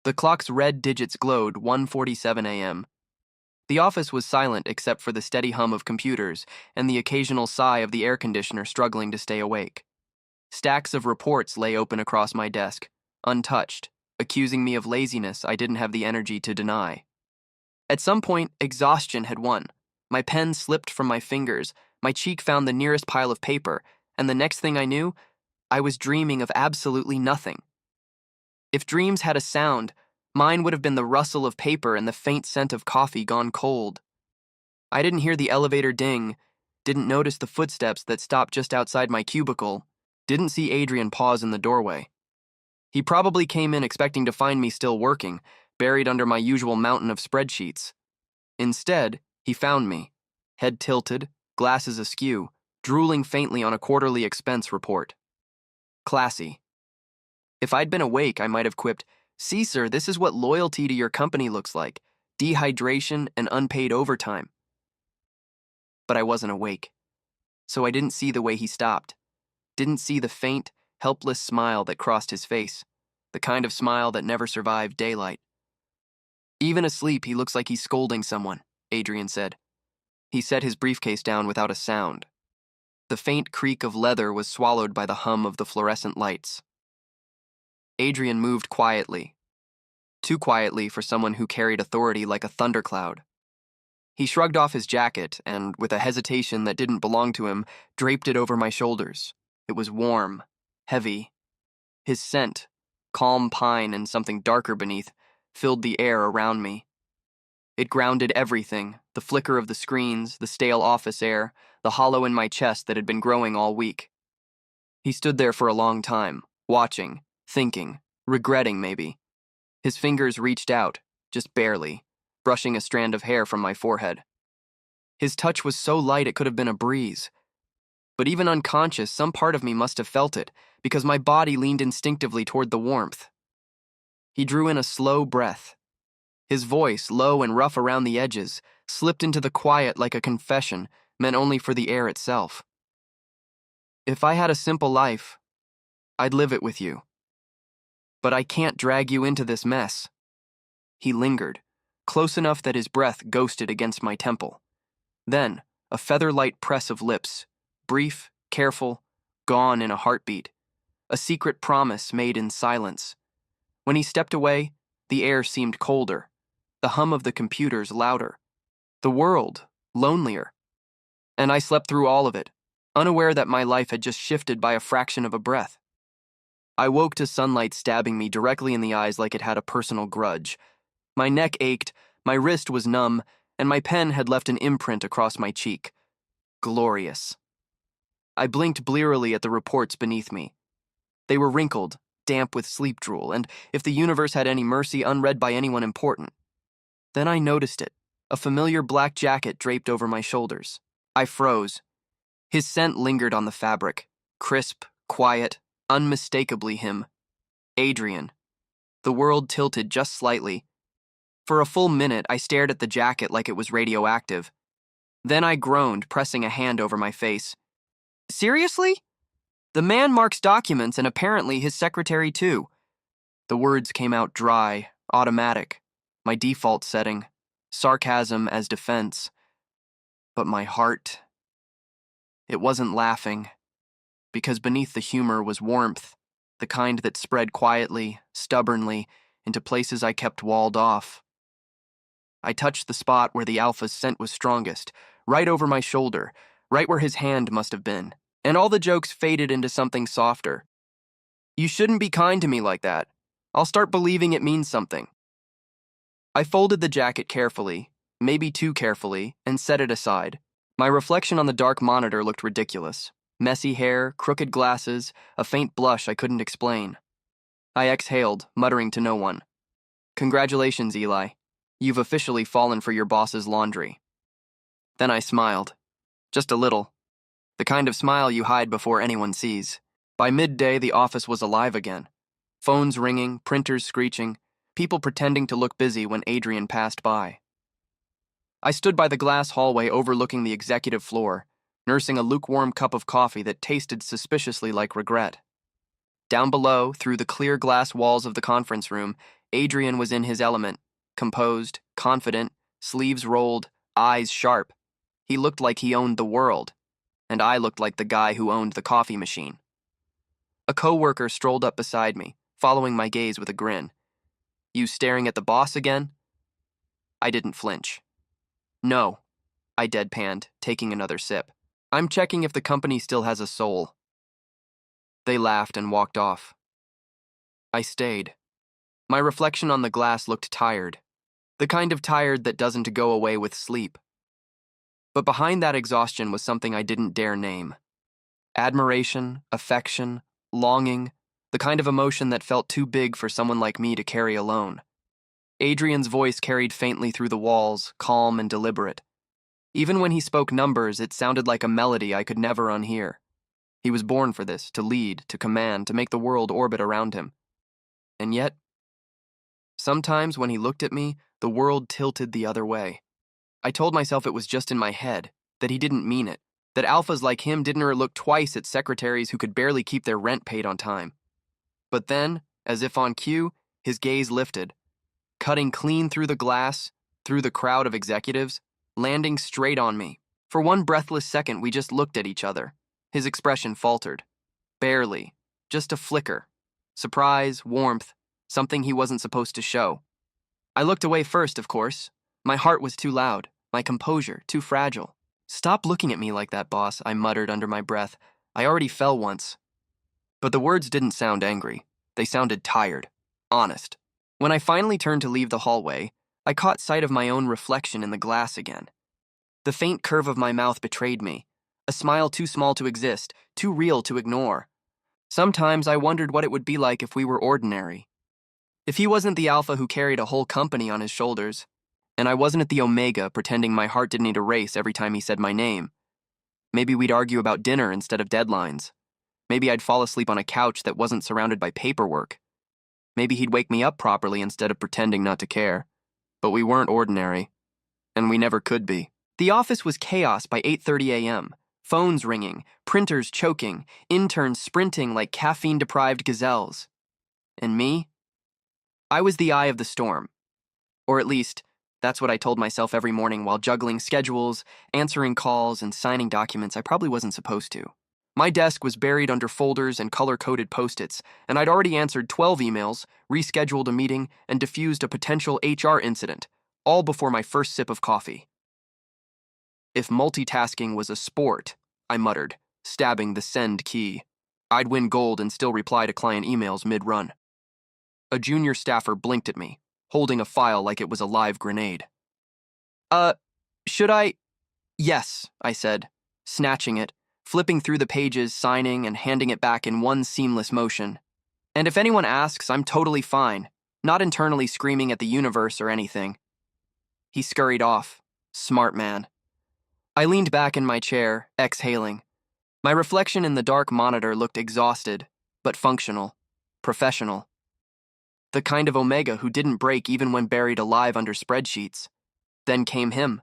The clock's red digits glowed 1:47 a.m. The office was silent except for the steady hum of computers and the occasional sigh of the air conditioner struggling to stay awake. Stacks of reports lay open across my desk, untouched, accusing me of laziness I didn't have the energy to deny. At some point, exhaustion had won. My pen slipped from my fingers, my cheek found the nearest pile of paper, and the next thing I knew, I was dreaming of absolutely nothing. If dreams had a sound, mine would have been the rustle of paper and the faint scent of coffee gone cold. I didn't hear the elevator ding, didn't notice the footsteps that stopped just outside my cubicle, didn't see Adrian pause in the doorway. He probably came in expecting to find me still working, buried under my usual mountain of spreadsheets. Instead, he found me, head tilted, glasses askew, drooling faintly on a quarterly expense report. Classy. If I'd been awake, I might have quipped, "See, sir, this is what loyalty to your company looks like, dehydration and unpaid overtime." But I wasn't awake, so I didn't see the way he stopped, didn't see the faint, helpless smile that crossed his face, the kind of smile that never survived daylight. "Even asleep, he looks like he's scolding someone," Adrian said. He set his briefcase down without a sound. The faint creak of leather was swallowed by the hum of the fluorescent lights. Adrian moved quietly, too quietly for someone who carried authority like a thundercloud. He shrugged off his jacket and, with a hesitation that didn't belong to him, draped it over my shoulders. It was warm, heavy. His scent, calm pine and something darker beneath, filled the air around me. It grounded everything, the flicker of the screens, the stale office air, the hollow in my chest that had been growing all week. He stood there for a long time, watching, thinking, regretting maybe. His fingers reached out, just barely, brushing a strand of hair from my forehead. His touch was so light it could have been a breeze. But even unconscious, some part of me must have felt it, because my body leaned instinctively toward the warmth. He drew in a slow breath. His voice, low and rough around the edges, slipped into the quiet like a confession, meant only for the air itself. "If I had a simple life, I'd live it with you. But I can't drag you into this mess." He lingered, close enough that his breath ghosted against my temple. Then, a feather-light press of lips, brief, careful, gone in a heartbeat, a secret promise made in silence. When he stepped away, the air seemed colder, the hum of the computers louder, the world lonelier. And I slept through all of it, unaware that my life had just shifted by a fraction of a breath. I woke to sunlight stabbing me directly in the eyes like it had a personal grudge. My neck ached, my wrist was numb, and my pen had left an imprint across my cheek. Glorious. I blinked blearily at the reports beneath me. They were wrinkled, damp with sleep drool, and, if the universe had any mercy, unread by anyone important. Then I noticed it, a familiar black jacket draped over my shoulders. I froze. His scent lingered on the fabric, crisp, quiet, unmistakably him. Adrian. The world tilted just slightly. For a full minute, I stared at the jacket like it was radioactive. Then I groaned, pressing a hand over my face. "Seriously? The man marks documents and apparently his secretary too." The words came out dry, automatic, my default setting, sarcasm as defense. But my heart, it wasn't laughing, because beneath the humor was warmth, the kind that spread quietly, stubbornly, into places I kept walled off. I touched the spot where the alpha's scent was strongest, right over my shoulder, right where his hand must have been, and all the jokes faded into something softer. "You shouldn't be kind to me like that. I'll start believing it means something." I folded the jacket carefully, maybe too carefully, and set it aside. My reflection on the dark monitor looked ridiculous. Messy hair, crooked glasses, a faint blush I couldn't explain. I exhaled, muttering to no one. "Congratulations, Eli. You've officially fallen for your boss's laundry." Then I smiled. Just a little. The kind of smile you hide before anyone sees. By midday, the office was alive again. Phones ringing, printers screeching, people pretending to look busy when Adrian passed by. I stood by the glass hallway overlooking the executive floor, nursing a lukewarm cup of coffee that tasted suspiciously like regret. Down below, through the clear glass walls of the conference room, Adrian was in his element, composed, confident, sleeves rolled, eyes sharp. He looked like he owned the world, and I looked like the guy who owned the coffee machine. A coworker strolled up beside me, following my gaze with a grin. "You staring at the boss again?" I didn't flinch. "No," I deadpanned, taking another sip. "I'm checking if the company still has a soul." They laughed and walked off. I stayed. My reflection on the glass looked tired, the kind of tired that doesn't go away with sleep. But behind that exhaustion was something I didn't dare name. Admiration, affection, longing, the kind of emotion that felt too big for someone like me to carry alone. Adrian's voice carried faintly through the walls, calm and deliberate. Even when he spoke numbers, it sounded like a melody I could never unhear. He was born for this, to lead, to command, to make the world orbit around him. And yet, sometimes when he looked at me, the world tilted the other way. I told myself it was just in my head, that he didn't mean it, that alphas like him didn't look twice at secretaries who could barely keep their rent paid on time. But then, as if on cue, his gaze lifted, cutting clean through the glass, through the crowd of executives, landing straight on me. For one breathless second, we just looked at each other. His expression faltered. Barely. Just a flicker. Surprise, warmth, something he wasn't supposed to show. I looked away first, of course. My heart was too loud, my composure too fragile. "Stop looking at me like that, boss," I muttered under my breath. I already fell once. But the words didn't sound angry. They sounded tired, honest. When I finally turned to leave the hallway, I caught sight of my own reflection in the glass again. The faint curve of my mouth betrayed me, a smile too small to exist, too real to ignore. Sometimes I wondered what it would be like if we were ordinary. If he wasn't the alpha who carried a whole company on his shoulders, and I wasn't at the omega pretending my heart didn't need a race every time he said my name. Maybe we'd argue about dinner instead of deadlines. Maybe I'd fall asleep on a couch that wasn't surrounded by paperwork. Maybe he'd wake me up properly instead of pretending not to care. But we weren't ordinary, and we never could be. The office was chaos by 8:30 a.m. Phones ringing, printers choking, interns sprinting like caffeine-deprived gazelles. And me? I was the eye of the storm. Or at least, that's what I told myself every morning while juggling schedules, answering calls, and signing documents I probably wasn't supposed to. My desk was buried under folders and color-coded Post-its, and I'd already answered 12 emails, rescheduled a meeting, and diffused a potential HR incident, all before my first sip of coffee. If multitasking was a sport, I muttered, stabbing the send key, I'd win gold and still reply to client emails mid-run. A junior staffer blinked at me, holding a file like it was a live grenade. Should I? Yes, I said, snatching it, flipping through the pages, signing, and handing it back in one seamless motion. And if anyone asks, I'm totally fine, not internally screaming at the universe or anything. He scurried off. Smart man. I leaned back in my chair, exhaling. My reflection in the dark monitor looked exhausted, but functional, professional. The kind of omega who didn't break even when buried alive under spreadsheets. Then came him.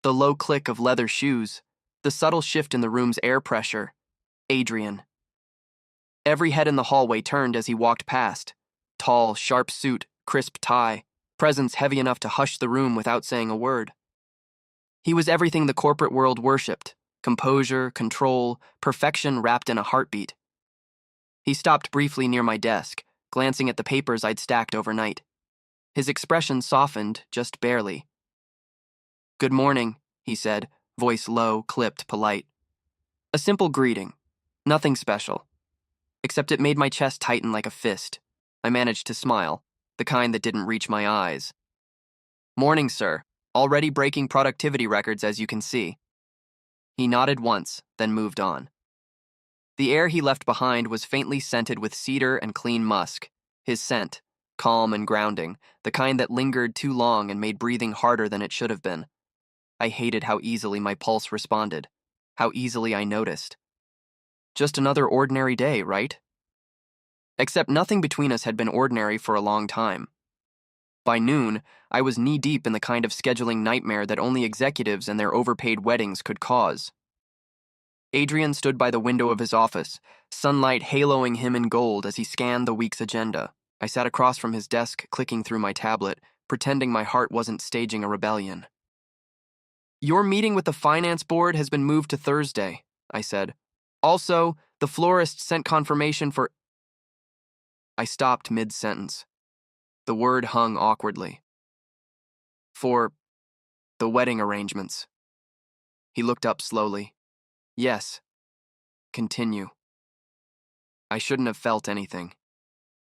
The low click of leather shoes, the subtle shift in the room's air pressure. Adrian. Every head in the hallway turned as he walked past. Tall, sharp suit, crisp tie, presence heavy enough to hush the room without saying a word. He was everything the corporate world worshipped: composure, control, perfection wrapped in a heartbeat. He stopped briefly near my desk, glancing at the papers I'd stacked overnight. His expression softened, just barely. "Good morning," he said, voice low, clipped, polite. A simple greeting. Nothing special. Except it made my chest tighten like a fist. I managed to smile, the kind that didn't reach my eyes. "Morning, sir. Already breaking productivity records, as you can see." He nodded once, then moved on. The air he left behind was faintly scented with cedar and clean musk. His scent, calm and grounding, the kind that lingered too long and made breathing harder than it should have been. I hated how easily my pulse responded, how easily I noticed. Just another ordinary day, right? Except nothing between us had been ordinary for a long time. By noon, I was knee-deep in the kind of scheduling nightmare that only executives and their overpaid weddings could cause. Adrian stood by the window of his office, sunlight haloing him in gold as he scanned the week's agenda. I sat across from his desk, clicking through my tablet, pretending my heart wasn't staging a rebellion. "Your meeting with the finance board has been moved to Thursday," I said. "Also, the florist sent confirmation for—" I stopped mid-sentence. The word hung awkwardly. "For the wedding arrangements." He looked up slowly. "Yes. Continue." I shouldn't have felt anything.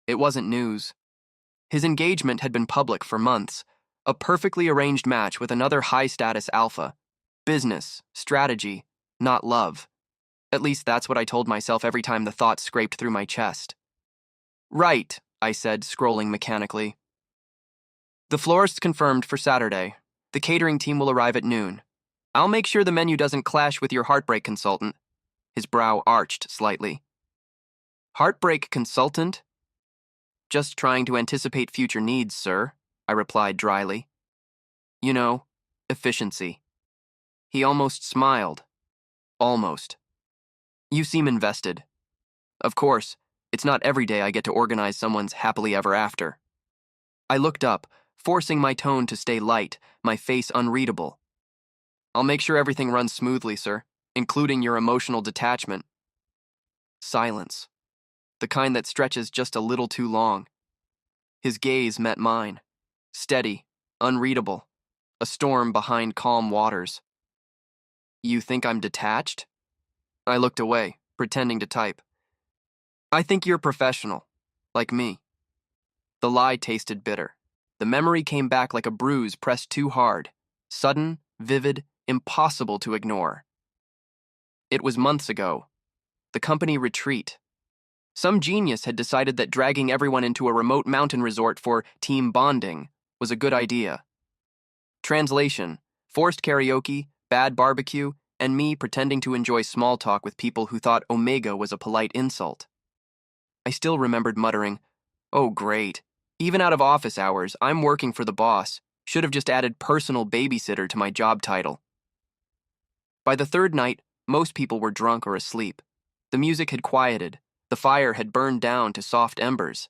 It wasn't news. His engagement had been public for months, a perfectly arranged match with another high-status alpha. Business, strategy, not love. At least that's what I told myself every time the thought scraped through my chest. "Right," I said, scrolling mechanically. "The florist's confirmed for Saturday. The catering team will arrive at noon. I'll make sure the menu doesn't clash with your heartbreak consultant." His brow arched slightly. "Heartbreak consultant?" "Just trying to anticipate future needs, sir," I replied dryly. "You know, efficiency." He almost smiled. Almost. "You seem invested." "Of course, it's not every day I get to organize someone's happily ever after." I looked up, forcing my tone to stay light, my face unreadable. "I'll make sure everything runs smoothly, sir, including your emotional detachment." Silence. The kind that stretches just a little too long. His gaze met mine. Steady, unreadable. A storm behind calm waters. "You think I'm detached?" I looked away, pretending to type. "I think you're professional. Like me." The lie tasted bitter. The memory came back like a bruise pressed too hard. Sudden, vivid, impossible to ignore. It was months ago. The company retreat. Some genius had decided that dragging everyone into a remote mountain resort for team bonding was a good idea. Translation: forced karaoke, bad barbecue, and me pretending to enjoy small talk with people who thought Omega was a polite insult. I still remembered muttering, "Oh, great. Even out of office hours, I'm working for the boss. Should have just added personal babysitter to my job title." By the third night, most people were drunk or asleep. The music had quieted. The fire had burned down to soft embers.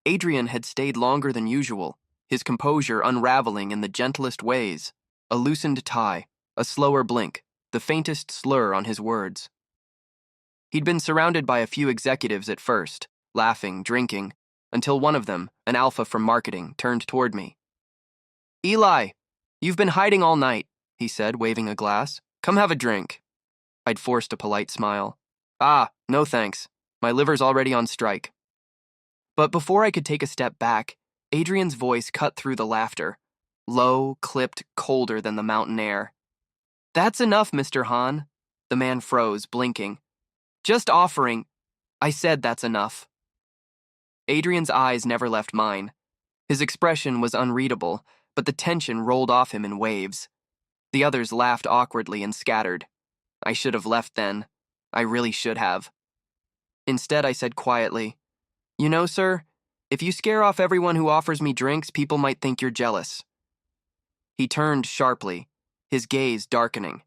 Adrian had stayed longer than usual, his composure unraveling in the gentlest ways. A loosened tie, a slower blink, the faintest slur on his words. He'd been surrounded by a few executives at first, laughing, drinking, until one of them, an alpha from marketing, turned toward me. "Eli, you've been hiding all night," he said, waving a glass. "Come have a drink." I'd forced a polite smile. "Ah, no thanks. My liver's already on strike." But before I could take a step back, Adrian's voice cut through the laughter. Low, clipped, colder than the mountain air. "That's enough, Mr. Hahn." The man froze, blinking. "Just offering—" I said that's enough. Adrian's eyes never left mine. His expression was unreadable, but the tension rolled off him in waves. The others laughed awkwardly and scattered. I should have left then. I really should have. Instead, I said quietly, "You know, sir, if you scare off everyone who offers me drinks, people might think you're jealous." He turned sharply, his gaze darkening.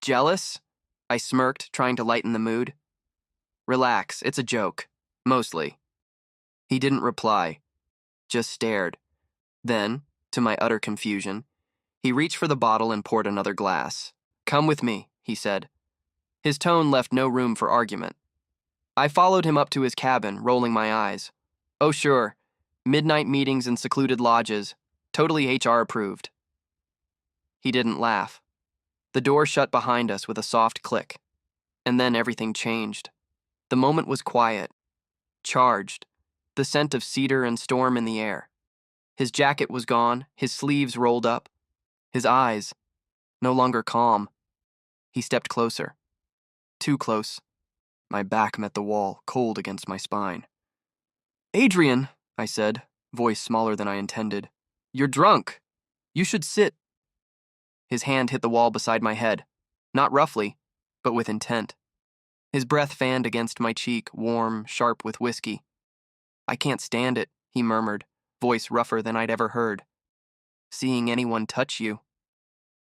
"Jealous?" I smirked, trying to lighten the mood. "Relax, it's a joke. Mostly." He didn't reply, just stared. Then, to my utter confusion, he reached for the bottle and poured another glass. "Come with me," he said. His tone left no room for argument. I followed him up to his cabin, rolling my eyes. "Oh, sure. Midnight meetings in secluded lodges. Totally HR approved." He didn't laugh. The door shut behind us with a soft click. And then everything changed. The moment was quiet, charged, the scent of cedar and storm in the air. His jacket was gone, his sleeves rolled up. His eyes, no longer calm. He stepped closer. Too close. My back met the wall, cold against my spine. "Adrian," I said, voice smaller than I intended. "You're drunk. You should sit." His hand hit the wall beside my head, not roughly, but with intent. His breath fanned against my cheek, warm, sharp with whiskey. "I can't stand it," he murmured, voice rougher than I'd ever heard. "Seeing anyone touch you."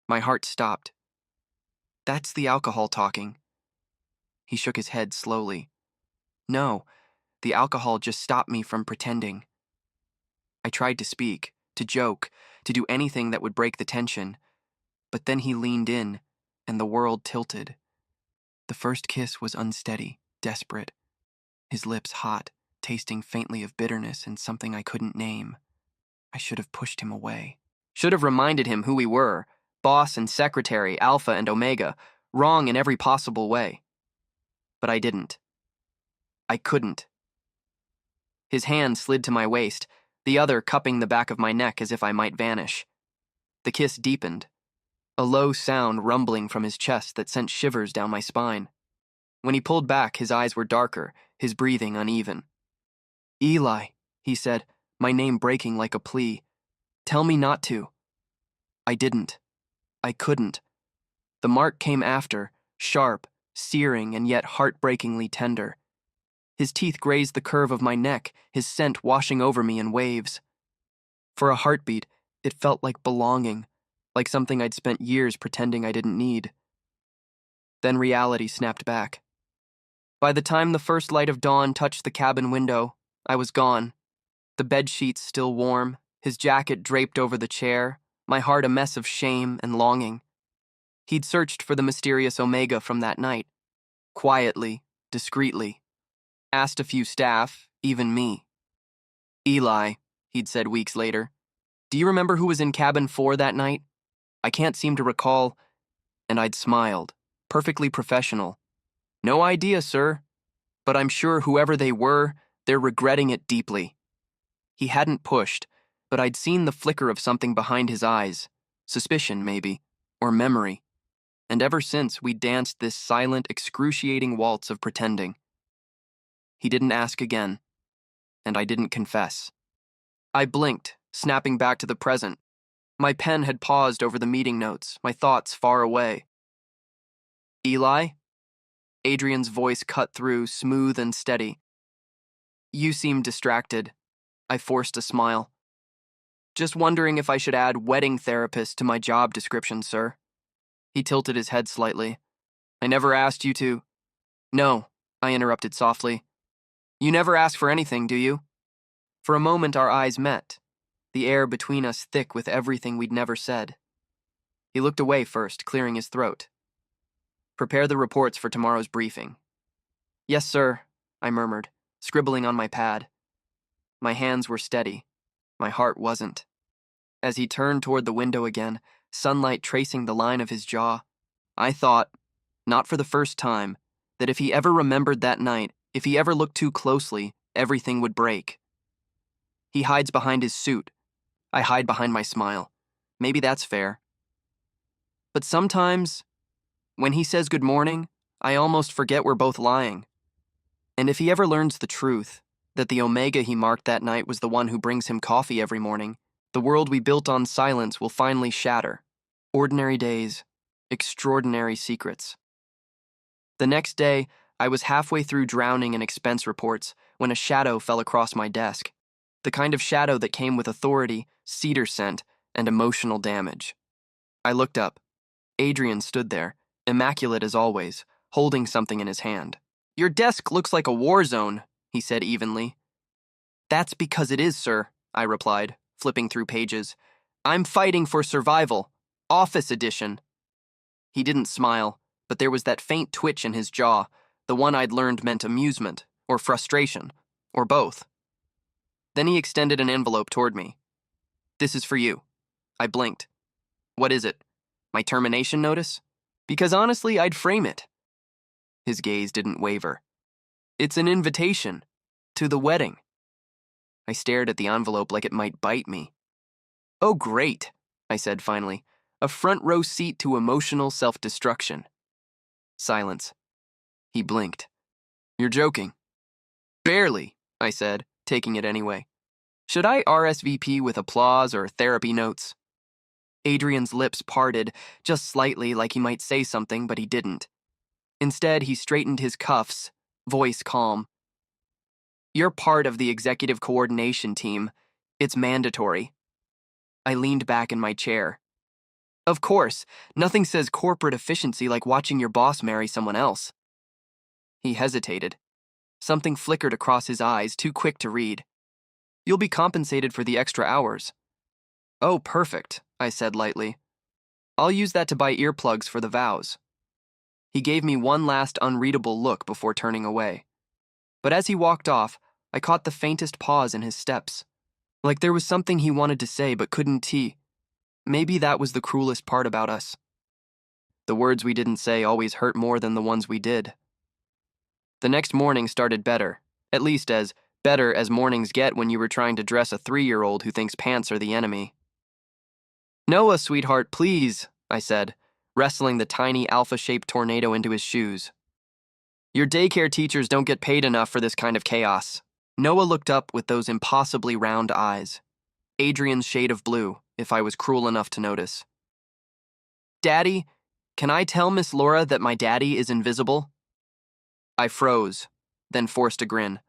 My heart stopped. "That's the alcohol talking." He shook his head slowly. "No, The alcohol just stopped me from pretending. I tried to speak, to joke, to do anything that would break the tension, but then he leaned in, and the world tilted. The first kiss was unsteady, desperate, his lips hot, tasting faintly of bitterness and something I couldn't name. I should have pushed him away. Should have reminded him who we were, boss and secretary, alpha and omega, wrong in every possible way. But I didn't. I couldn't. His hand slid to my waist, the other cupping the back of my neck as if I might vanish. The kiss deepened, a low sound rumbling from his chest that sent shivers down my spine. When he pulled back, his eyes were darker, his breathing uneven. "Eli," he said, my name breaking like a plea. "Tell me not to." I didn't. I couldn't. The mark came after, sharp, searing, and yet heartbreakingly tender. His teeth grazed the curve of my neck, his scent washing over me in waves. For a heartbeat, it felt like belonging, like something I'd spent years pretending I didn't need. Then reality snapped back. By the time the first light of dawn touched the cabin window, I was gone. The bedsheets still warm, his jacket draped over the chair, my heart a mess of shame and longing. He'd searched for the mysterious Omega from that night. Quietly, discreetly. Asked a few staff, even me. "Eli," he'd said weeks later, "do you remember who was in cabin 4 that night? I can't seem to recall," and I'd smiled, perfectly professional. "No idea, sir, but I'm sure whoever they were, they're regretting it deeply." He hadn't pushed, but I'd seen the flicker of something behind his eyes, suspicion maybe, or memory, and ever since we danced this silent, excruciating waltz of pretending. He didn't ask again, and I didn't confess. I blinked, snapping back to the present. My pen had paused over the meeting notes, my thoughts far away. "Eli?" Adrian's voice cut through, smooth and steady. "You seem distracted." I forced a smile. "Just wondering if I should add wedding therapist to my job description, sir." He tilted his head slightly. "I never asked you to—" "No," I interrupted softly. "You never ask for anything, do you?" For a moment our eyes met, the air between us thick with everything we'd never said. He looked away first, clearing his throat. "Prepare the reports for tomorrow's briefing." "Yes, sir," I murmured, scribbling on my pad. My hands were steady. My heart wasn't. As he turned toward the window again, sunlight tracing the line of his jaw, I thought, not for the first time, that if he ever remembered that night, if he ever looked too closely, everything would break. He hides behind his suit. I hide behind my smile. Maybe that's fair. But sometimes, when he says good morning, I almost forget we're both lying. And if he ever learns the truth, that the Omega he marked that night was the one who brings him coffee every morning, the world we built on silence will finally shatter. Ordinary days, extraordinary secrets. The next day, I was halfway through drowning in expense reports when a shadow fell across my desk. The kind of shadow that came with authority, cedar scent, and emotional damage. I looked up. Adrian stood there, immaculate as always, holding something in his hand. "Your desk looks like a war zone," he said evenly. "That's because it is, sir," I replied, flipping through pages. "I'm fighting for survival. Office edition." He didn't smile, but there was that faint twitch in his jaw, the one I'd learned meant amusement, or frustration, or both. Then he extended an envelope toward me. "This is for you." I blinked. "What is it? My termination notice?" Because honestly, I'd frame it. His gaze didn't waver. "It's an invitation. To the wedding." I stared at the envelope like it might bite me. "Oh, great," I said finally. "A front row seat to emotional self-destruction." Silence. He blinked. "You're joking." "Barely," I said, taking it anyway. "Should I RSVP with applause or therapy notes?" Adrian's lips parted, just slightly like he might say something, but he didn't. Instead, he straightened his cuffs, voice calm. "You're part of the executive coordination team. It's mandatory." I leaned back in my chair. "Of course, nothing says corporate efficiency like watching your boss marry someone else." He hesitated. Something flickered across his eyes, too quick to read. "You'll be compensated for the extra hours." "Oh, perfect," I said lightly. "I'll use that to buy earplugs for the vows." He gave me one last unreadable look before turning away. But as he walked off, I caught the faintest pause in his steps. Like there was something he wanted to say but couldn't. Maybe that was the cruelest part about us. The words we didn't say always hurt more than the ones we did. The next morning started better, at least as better as mornings get when you were trying to dress a 3-year-old who thinks pants are the enemy. "Noah, sweetheart, please," I said, wrestling the tiny alpha-shaped tornado into his shoes. "Your daycare teachers don't get paid enough for this kind of chaos." Noah looked up with those impossibly round eyes. Adrian's shade of blue, if I was cruel enough to notice. "Daddy, can I tell Miss Laura that my daddy is invisible?" I froze, then forced a grin.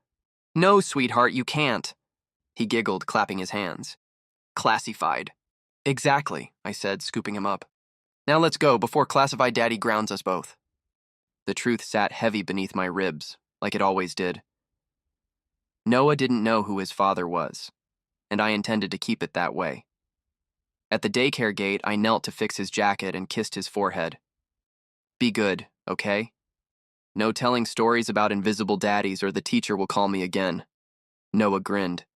"No, sweetheart, you can't." He giggled, clapping his hands. "Classified." "Exactly," I said, scooping him up. "Now let's go before classified daddy grounds us both." The truth sat heavy beneath my ribs, like it always did. Noah didn't know who his father was, and I intended to keep it that way. At the daycare gate, I knelt to fix his jacket and kissed his forehead. "Be good, okay? No telling stories about invisible daddies or the teacher will call me again." Noah grinned.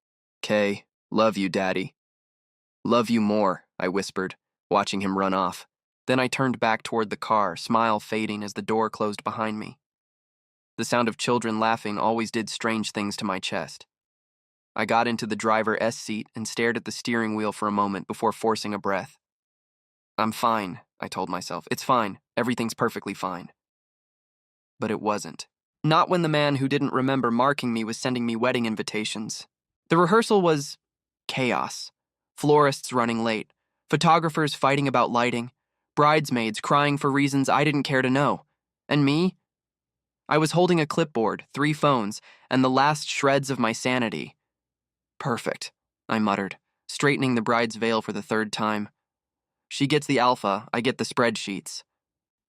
"'Kay, love you, Daddy." "Love you more," I whispered, watching him run off. Then I turned back toward the car, smile fading as the door closed behind me. The sound of children laughing always did strange things to my chest. I got into the driver's seat and stared at the steering wheel for a moment before forcing a breath. "I'm fine," I told myself. "It's fine. Everything's perfectly fine." But it wasn't. Not when the man who didn't remember marking me was sending me wedding invitations. The rehearsal was chaos. Florists running late, photographers fighting about lighting, bridesmaids crying for reasons I didn't care to know. And me? I was holding a clipboard, 3 phones, and the last shreds of my sanity. "Perfect," I muttered, straightening the bride's veil for the 3rd time. She gets the alpha, I get the spreadsheets.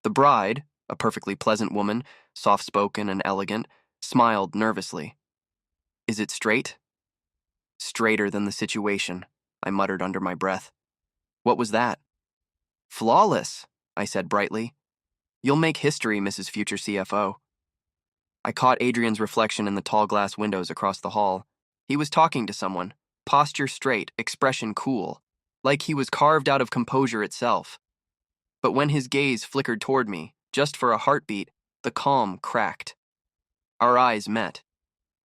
The bride, a perfectly pleasant woman, soft-spoken and elegant, smiled nervously. "Is it straight?" "Straighter than the situation," I muttered under my breath. "What was that?" "Flawless," I said brightly. "You'll make history, Mrs. Future CFO." I caught Adrian's reflection in the tall glass windows across the hall. He was talking to someone, posture straight, expression cool, like he was carved out of composure itself. But when his gaze flickered toward me, just for a heartbeat, the calm cracked. Our eyes met.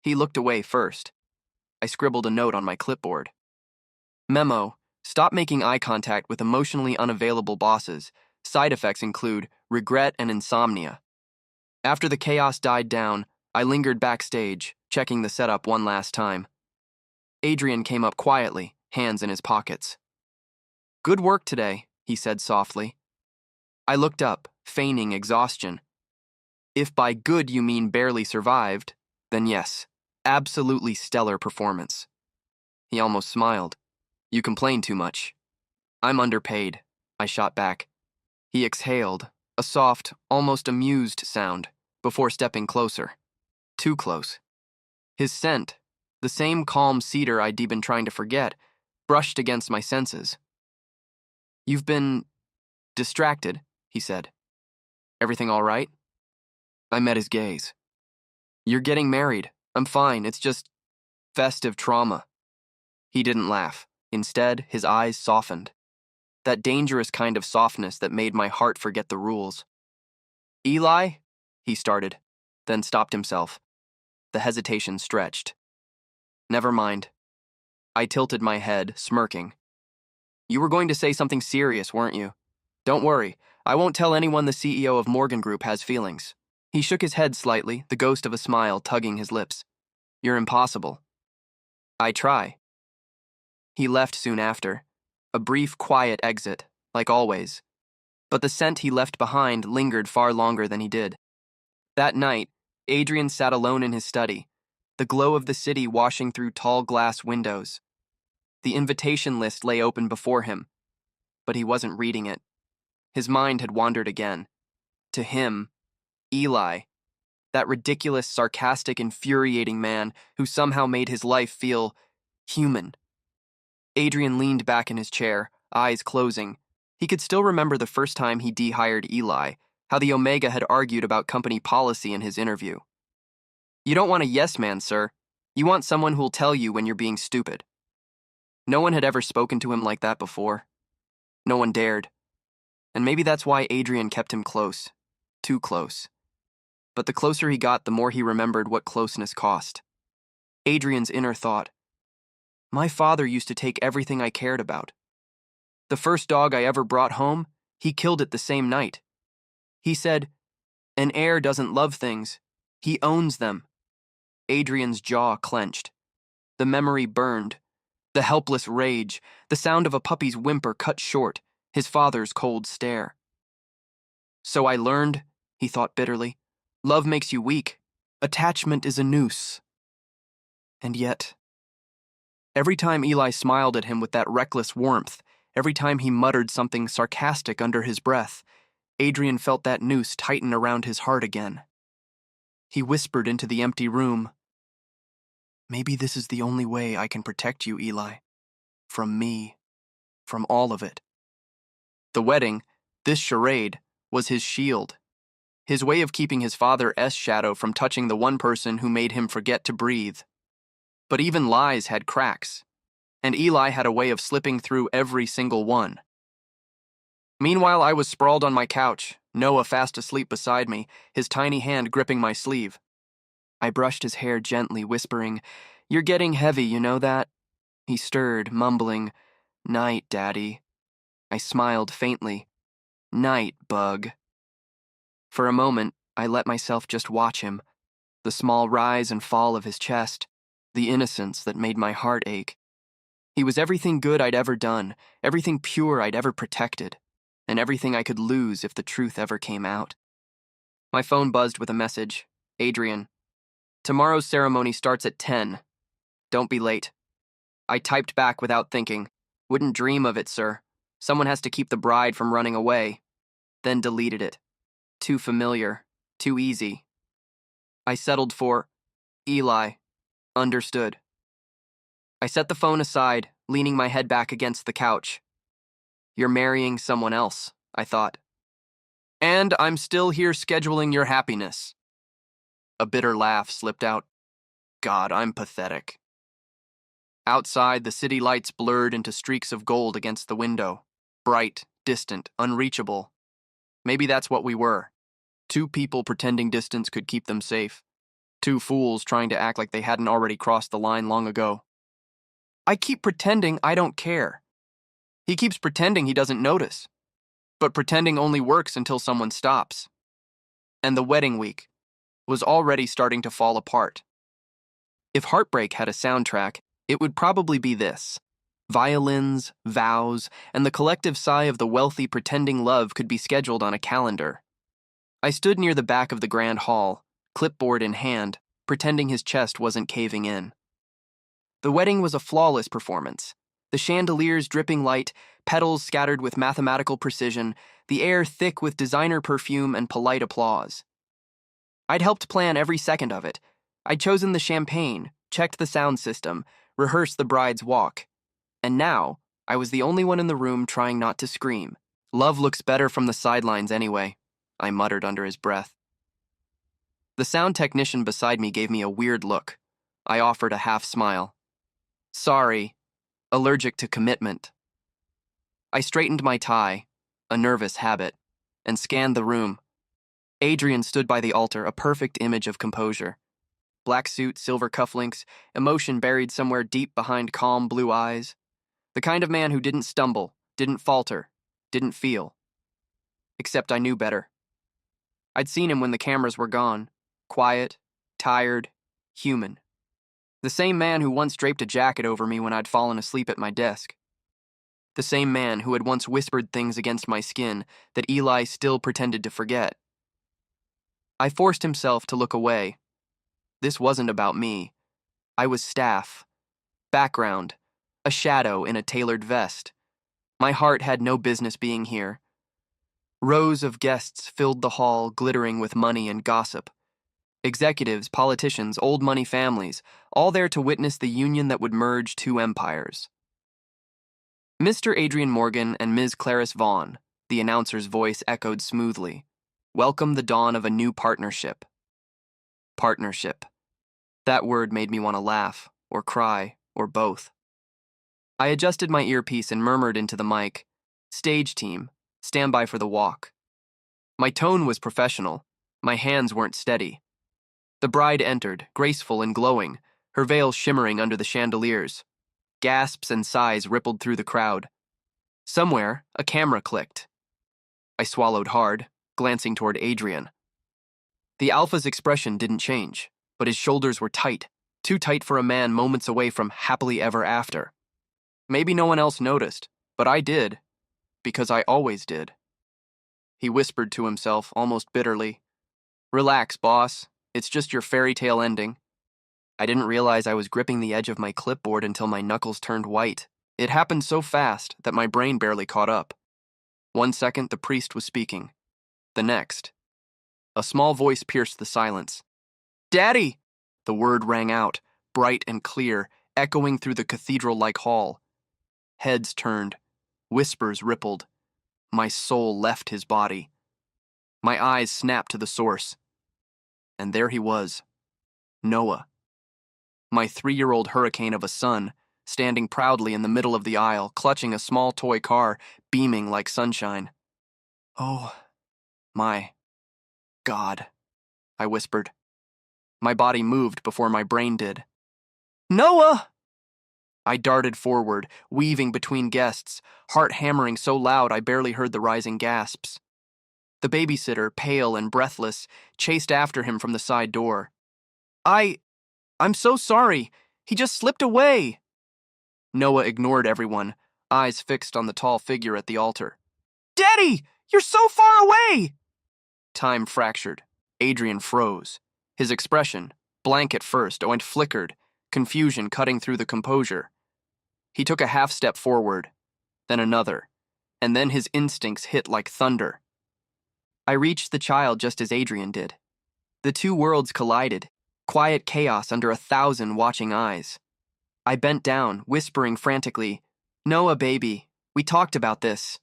He looked away first. I scribbled a note on my clipboard. "Memo: stop making eye contact with emotionally unavailable bosses. Side effects include regret and insomnia." After the chaos died down, I lingered backstage, checking the setup one last time. Adrian came up quietly, hands in his pockets. "Good work today," he said softly. I looked up, feigning exhaustion. If by good you mean barely survived, then yes, absolutely stellar performance. He almost smiled. "You complain too much." "I'm underpaid," I shot back. He exhaled, a soft, almost amused sound, before stepping closer. Too close. His scent, the same calm cedar I'd been trying to forget, brushed against my senses. "You've been distracted," he said. "Everything all right?" I met his gaze. "You're getting married. I'm fine. It's just festive trauma." He didn't laugh. Instead, his eyes softened. That dangerous kind of softness that made my heart forget the rules. "Eli?" he started, then stopped himself. The hesitation stretched. "Never mind." I tilted my head, smirking. "You were going to say something serious, weren't you? Don't worry, I won't tell anyone the CEO of Morgan Group has feelings." He shook his head slightly, the ghost of a smile tugging his lips. "You're impossible." "I try." He left soon after. A brief, quiet exit, like always. But the scent he left behind lingered far longer than he did. That night, Adrian sat alone in his study, the glow of the city washing through tall glass windows. The invitation list lay open before him, but he wasn't reading it. His mind had wandered again. To him, Eli, That ridiculous, sarcastic, infuriating man who somehow made his life feel human. Adrian leaned back in his chair, eyes closing. He could still remember the first time he de-hired Eli, how the Omega had argued about company policy in his interview. You don't want a yes man, sir. You want someone who'll tell you when you're being stupid. No one had ever spoken to him like that before. No one dared. And maybe that's why Adrian kept him close. Too close. But the closer he got, the more he remembered what closeness cost. Adrian's inner thought. My father used to take everything I cared about. The first dog I ever brought home, he killed it the same night. He said, an heir doesn't love things. He owns them. Adrian's jaw clenched. The memory burned. The helpless rage, the sound of a puppy's whimper cut short, his father's cold stare. So I learned, he thought bitterly, love makes you weak. Attachment is a noose. And yet, every time Eli smiled at him with that reckless warmth, every time he muttered something sarcastic under his breath, Adrian felt that noose tighten around his heart again. He whispered into the empty room, maybe this is the only way I can protect you, Eli. From me. From all of it. The wedding, this charade, was his shield. His way of keeping his father's shadow from touching the one person who made him forget to breathe. But even lies had cracks, and Eli had a way of slipping through every single one. Meanwhile, I was sprawled on my couch, Noah fast asleep beside me, his tiny hand gripping my sleeve. I brushed his hair gently, whispering, "You're getting heavy, you know that?" He stirred, mumbling, "Night, Daddy." I smiled faintly. "Night, bug." For a moment, I let myself just watch him, the small rise and fall of his chest, the innocence that made my heart ache. He was everything good I'd ever done, everything pure I'd ever protected, and everything I could lose if the truth ever came out. My phone buzzed with a message. Adrian. Tomorrow's ceremony starts at 10. Don't be late. I typed back without thinking. Wouldn't dream of it, sir. Someone has to keep the bride from running away. Then deleted it. Too familiar. Too easy. I settled for Eli. Understood. I set the phone aside, leaning my head back against the couch. You're marrying someone else, I thought. And I'm still here scheduling your happiness. A bitter laugh slipped out. God, I'm pathetic. Outside, the city lights blurred into streaks of gold against the window. Bright, distant, unreachable. Maybe that's what we were. Two people pretending distance could keep them safe. Two fools trying to act like they hadn't already crossed the line long ago. I keep pretending I don't care. He keeps pretending he doesn't notice. But pretending only works until someone stops. And the wedding week was already starting to fall apart. If heartbreak had a soundtrack, it would probably be this. Violins, vows, and the collective sigh of the wealthy pretending love could be scheduled on a calendar. I stood near the back of the grand hall, clipboard in hand, pretending his chest wasn't caving in. The wedding was a flawless performance. The chandeliers dripping light, petals scattered with mathematical precision, the air thick with designer perfume and polite applause. I'd helped plan every second of it. I'd chosen the champagne, checked the sound system, rehearsed the bride's walk. And now, I was the only one in the room trying not to scream. Love looks better from the sidelines anyway, I muttered under his breath. The sound technician beside me gave me a weird look. I offered a half smile. Sorry, allergic to commitment. I straightened my tie, a nervous habit, and scanned the room. Adrian stood by the altar, a perfect image of composure. Black suit, silver cufflinks, emotion buried somewhere deep behind calm blue eyes. The kind of man who didn't stumble, didn't falter, didn't feel. Except I knew better. I'd seen him when the cameras were gone. Quiet, tired, human. The same man who once draped a jacket over me when I'd fallen asleep at my desk. The same man who had once whispered things against my skin that Eli still pretended to forget. I forced himself to look away. This wasn't about me. I was staff, background, a shadow in a tailored vest. My heart had no business being here. Rows of guests filled the hall, glittering with money and gossip. Executives, politicians, old money families, all there to witness the union that would merge two empires. Mr. Adrian Morgan and Ms. Clarice Vaughn, the announcer's voice echoed smoothly. Welcome the dawn of a new partnership. Partnership. That word made me want to laugh, or cry, or both. I adjusted my earpiece and murmured into the mic, "Stage team, stand by for the walk." My tone was professional. My hands weren't steady. The bride entered, graceful and glowing, her veil shimmering under the chandeliers. Gasps and sighs rippled through the crowd. Somewhere, a camera clicked. I swallowed hard, glancing toward Adrian. The alpha's expression didn't change, but his shoulders were tight, too tight for a man moments away from happily ever after. Maybe no one else noticed, but I did, because I always did. He whispered to himself, almost bitterly, "Relax, boss. It's just your fairy tale ending." I didn't realize I was gripping the edge of my clipboard until my knuckles turned white. It happened so fast that my brain barely caught up. 1 second, the priest was speaking. The next, a small voice pierced the silence. "Daddy!" The word rang out, bright and clear, echoing through the cathedral-like hall. Heads turned. Whispers rippled. My soul left his body. My eyes snapped to the source. And there he was. Noah. My 3-year-old hurricane of a son, standing proudly in the middle of the aisle, clutching a small toy car, beaming like sunshine. "Oh, my God," I whispered. My body moved before my brain did. "Noah!" I darted forward, weaving between guests, heart hammering so loud I barely heard the rising gasps. The babysitter, pale and breathless, chased after him from the side door. I'm so sorry. He just slipped away." Noah ignored everyone, eyes fixed on the tall figure at the altar. "Daddy, you're so far away!" Time fractured. Adrian froze. His expression, blank at first, went flickered, confusion cutting through the composure. He took a half step forward, then another, and then his instincts hit like thunder. I reached the child just as Adrian did. The two worlds collided, quiet chaos under 1,000 watching eyes. I bent down, whispering frantically, "Noah, baby, we talked about this."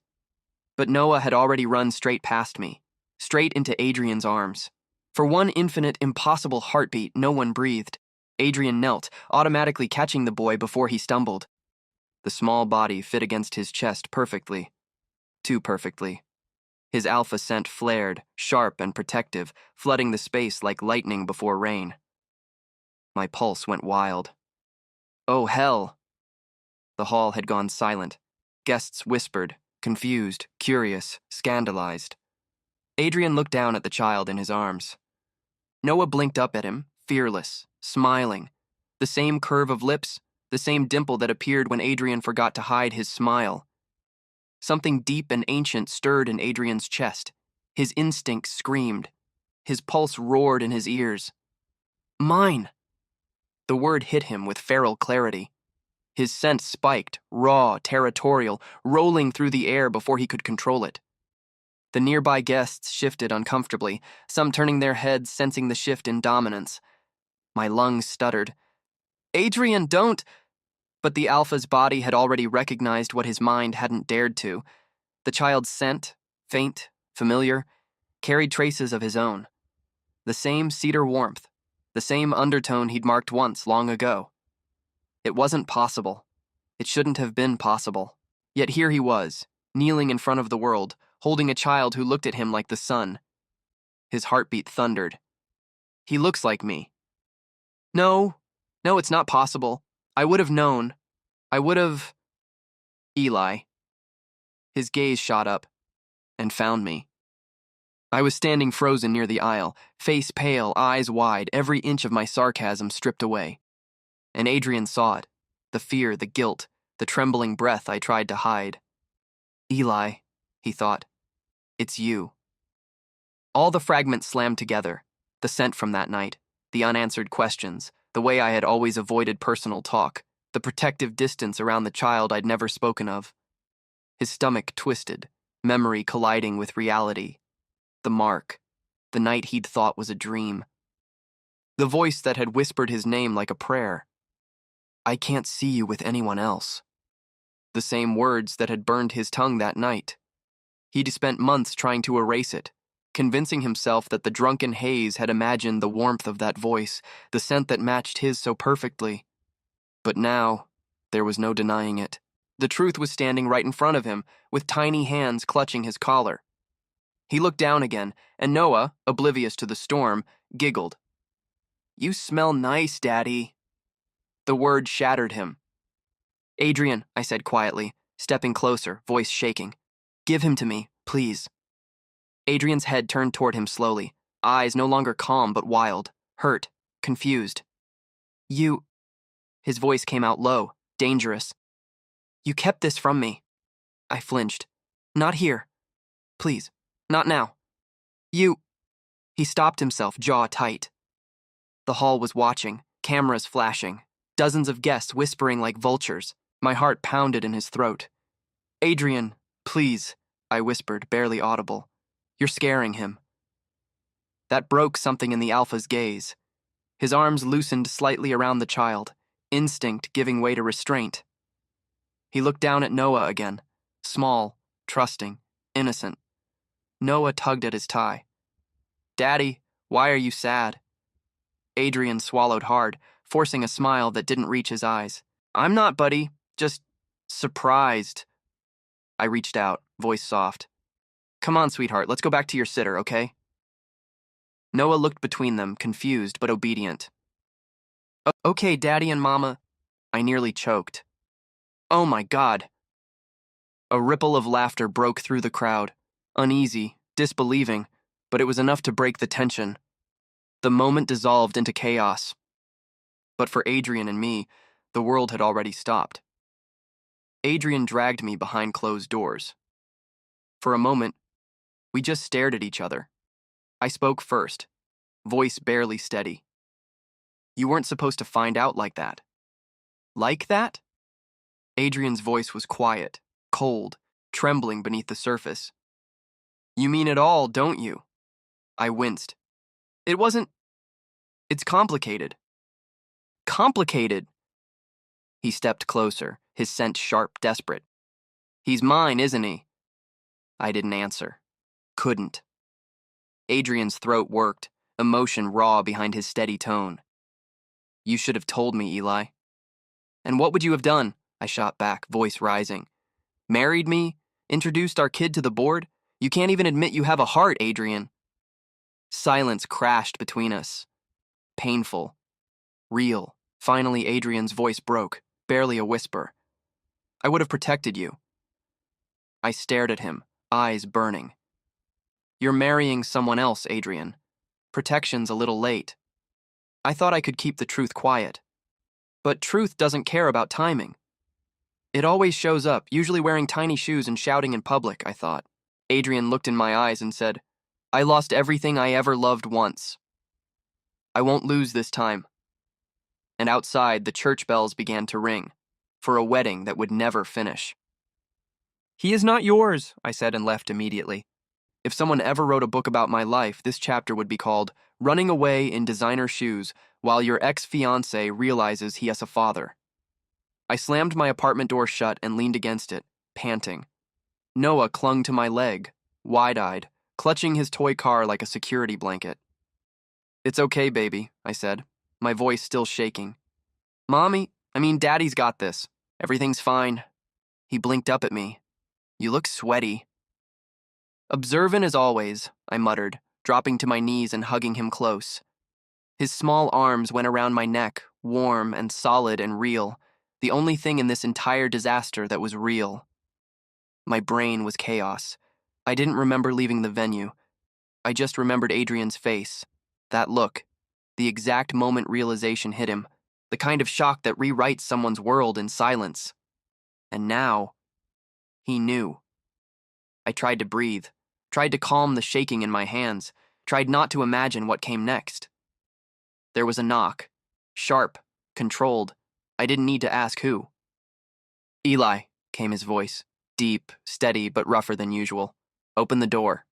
But Noah had already run straight past me, straight into Adrian's arms. For one infinite, impossible heartbeat, no one breathed. Adrian knelt, automatically catching the boy before he stumbled. The small body fit against his chest perfectly. Too perfectly. His alpha scent flared, sharp and protective, flooding the space like lightning before rain. My pulse went wild. "Oh, hell!" The hall had gone silent. Guests whispered, confused, curious, scandalized. Adrian looked down at the child in his arms. Noah blinked up at him, fearless, smiling. The same curve of lips, the same dimple that appeared when Adrian forgot to hide his smile. Something deep and ancient stirred in Adrian's chest. His instincts screamed. His pulse roared in his ears. "Mine!" The word hit him with feral clarity. His scent spiked, raw, territorial, rolling through the air before he could control it. The nearby guests shifted uncomfortably, some turning their heads, sensing the shift in dominance. My lungs stuttered. "Adrian, don't!" But the alpha's body had already recognized what his mind hadn't dared to. The child's scent, faint, familiar, carried traces of his own. The same cedar warmth, the same undertone he'd marked once long ago. It wasn't possible. It shouldn't have been possible. Yet here he was, kneeling in front of the world, holding a child who looked at him like the sun. His heartbeat thundered. "He looks like me." No, it's not possible. I would have known. I would have... Eli. His gaze shot up and found me. I was standing frozen near the aisle, face pale, eyes wide, every inch of my sarcasm stripped away. And Adrian saw it, the fear, the guilt, the trembling breath I tried to hide. "Eli," he thought, "it's you." All the fragments slammed together, the scent from that night, the unanswered questions, the way I had always avoided personal talk, the protective distance around the child I'd never spoken of. His stomach twisted, memory colliding with reality. The mark, the night he'd thought was a dream. The voice that had whispered his name like a prayer. I can't see you with anyone else. The same words that had burned his tongue that night. He'd spent months trying to erase it, convincing himself that the drunken haze had imagined the warmth of that voice, the scent that matched his so perfectly. But now, there was no denying it. The truth was standing right in front of him, with tiny hands clutching his collar. He looked down again, and Noah, oblivious to the storm, giggled. You smell nice, Daddy. The word shattered him. Adrian, I said quietly, stepping closer, voice shaking. Give him to me, please. Adrian's head turned toward him slowly, eyes no longer calm but wild, hurt, confused. You... His voice came out low, dangerous. You kept this from me. I flinched. Not here. Please, not now. You... He stopped himself, jaw tight. The hall was watching, cameras flashing, dozens of guests whispering like vultures. My heart pounded in his throat. Adrian, please, I whispered, barely audible. You're scaring him. That broke something in the alpha's gaze. His arms loosened slightly around the child, instinct giving way to restraint. He looked down at Noah again, small, trusting, innocent. Noah tugged at his tie. Daddy, why are you sad? Adrian swallowed hard, forcing a smile that didn't reach his eyes. I'm not, buddy, just surprised. I reached out, voice soft. Come on, sweetheart, let's go back to your sitter, okay? Noah looked between them, confused but obedient. Okay, Daddy and Mama. I nearly choked. Oh my God. A ripple of laughter broke through the crowd, uneasy, disbelieving, but it was enough to break the tension. The moment dissolved into chaos. But for Adrian and me, the world had already stopped. Adrian dragged me behind closed doors. For a moment, we just stared at each other. I spoke first, voice barely steady. You weren't supposed to find out like that. Like that? Adrian's voice was quiet, cold, trembling beneath the surface. You mean it all, don't you? I winced. It's complicated. Complicated? He stepped closer, his scent sharp, desperate. He's mine, isn't he? I didn't answer. Couldn't. Adrian's throat worked, emotion raw behind his steady tone. You should have told me, Eli. And what would you have done? I shot back, voice rising. Married me? Introduced our kid to the board? You can't even admit you have a heart, Adrian. Silence crashed between us. Painful. Real. Finally, Adrian's voice broke, barely a whisper. I would have protected you. I stared at him, eyes burning. You're marrying someone else, Adrian. Protection's a little late. I thought I could keep the truth quiet. But truth doesn't care about timing. It always shows up, usually wearing tiny shoes and shouting in public, I thought. Adrian looked in my eyes and said, I lost everything I ever loved once. I won't lose this time. And outside, the church bells began to ring, for a wedding that would never finish. He is not yours, I said and left immediately. If someone ever wrote a book about my life, this chapter would be called Running Away in Designer Shoes While Your Ex-Fiancé Realizes He Has a Father. I slammed my apartment door shut and leaned against it, panting. Noah clung to my leg, wide-eyed, clutching his toy car like a security blanket. It's okay, baby, I said, my voice still shaking. Daddy's got this. Everything's fine. He blinked up at me. You look sweaty. Observant as always, I muttered, dropping to my knees and hugging him close. His small arms went around my neck, warm and solid and real, the only thing in this entire disaster that was real. My brain was chaos. I didn't remember leaving the venue. I just remembered Adrian's face, that look, the exact moment realization hit him, the kind of shock that rewrites someone's world in silence. And now, he knew. I tried to breathe, tried to calm the shaking in my hands, tried not to imagine what came next. There was a knock, sharp, controlled. I didn't need to ask who. Eli, came his voice, deep, steady, but rougher than usual. Open the door.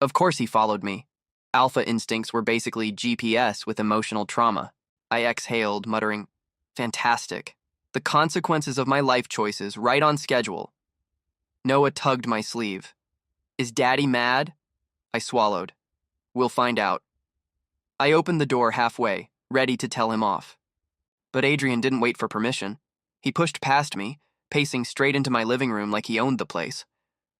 Of course he followed me. Alpha instincts were basically GPS with emotional trauma. I exhaled, muttering, "Fantastic. The consequences of my life choices, right on schedule." Noah tugged my sleeve. "Is Daddy mad?" I swallowed. "We'll find out." I opened the door halfway, ready to tell him off. But Adrian didn't wait for permission. He pushed past me, pacing straight into my living room like he owned the place,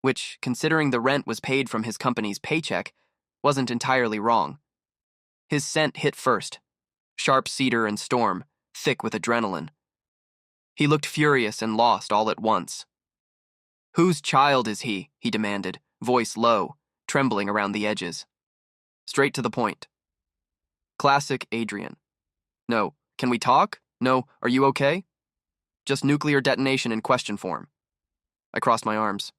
which, considering the rent was paid from his company's paycheck, wasn't entirely wrong. His scent hit first, sharp cedar and storm, thick with adrenaline. He looked furious and lost all at once. "Whose child is he?" he demanded, voice low, trembling around the edges. Straight to the point. Classic Adrian. "No. Can we talk? No. Are you okay?" "Just nuclear detonation in question form." I crossed my arms.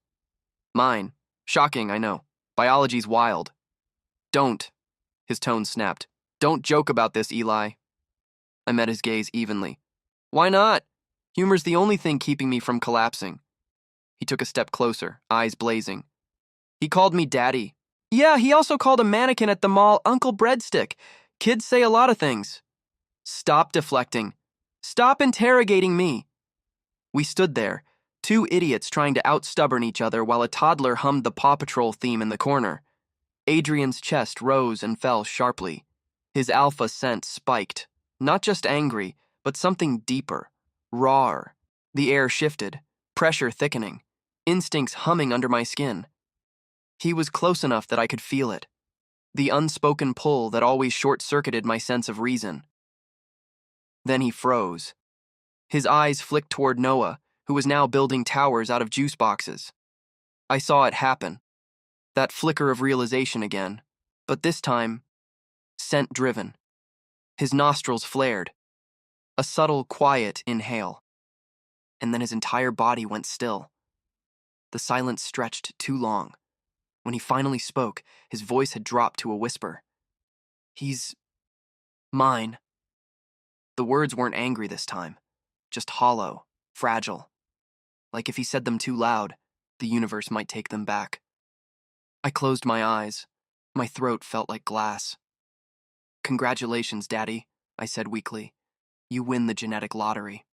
"Mine. Shocking, I know. Biology's wild." "Don't." His tone snapped. "Don't joke about this, Eli." I met his gaze evenly. "Why not? Humor's the only thing keeping me from collapsing." He took a step closer, eyes blazing. "He called me Daddy. Yeah, he also called a mannequin at the mall Uncle Breadstick. Kids say a lot of things." "Stop deflecting. Stop interrogating me." We stood there, two idiots trying to outstubborn each other while a toddler hummed the Paw Patrol theme in the corner. Adrian's chest rose and fell sharply. His alpha scent spiked, not just angry, but something deeper, rawer. The air shifted, pressure thickening, instincts humming under my skin. He was close enough that I could feel it, the unspoken pull that always short-circuited my sense of reason. Then he froze. His eyes flicked toward Noah, who was now building towers out of juice boxes. I saw it happen. That flicker of realization again, but this time, scent-driven. His nostrils flared. A subtle, quiet inhale. And then his entire body went still. The silence stretched too long. When he finally spoke, his voice had dropped to a whisper. "He's mine." The words weren't angry this time, just hollow, fragile. Like if he said them too loud, the universe might take them back. I closed my eyes. My throat felt like glass. "Congratulations, Daddy," I said weakly. "You win the genetic lottery."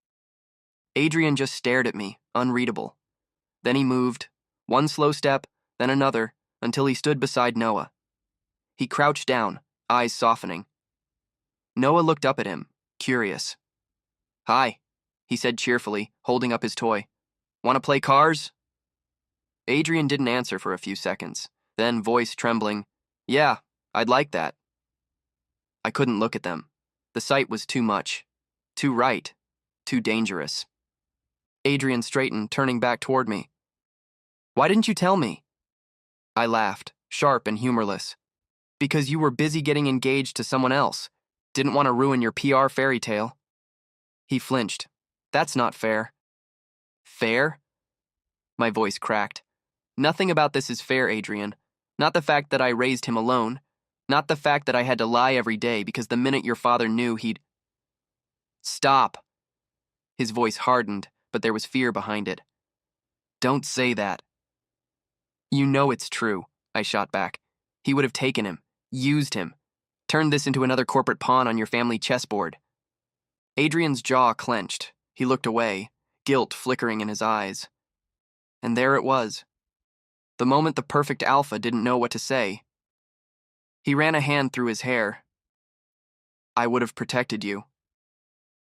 Adrian just stared at me, unreadable. Then he moved, one slow step, then another, until he stood beside Noah. He crouched down, eyes softening. Noah looked up at him, curious. "Hi," he said cheerfully, holding up his toy. "Want to play cars?" Adrian didn't answer for a few seconds, then, voice trembling, "Yeah, I'd like that." I couldn't look at them. The sight was too much. Too right. Too dangerous. Adrian straightened, turning back toward me. "Why didn't you tell me?" I laughed, sharp and humorless. "Because you were busy getting engaged to someone else. Didn't want to ruin your PR fairy tale." He flinched. "That's not fair." "Fair?" My voice cracked. "Nothing about this is fair, Adrian. Not the fact that I raised him alone. Not the fact that I had to lie every day because the minute your father knew he'd—" "Stop." His voice hardened, but there was fear behind it. "Don't say that." "You know it's true," I shot back. "He would have taken him, used him, turned this into another corporate pawn on your family chessboard." Adrian's jaw clenched. He looked away, guilt flickering in his eyes. And there it was. The moment the perfect alpha didn't know what to say. He ran a hand through his hair. "I would have protected you."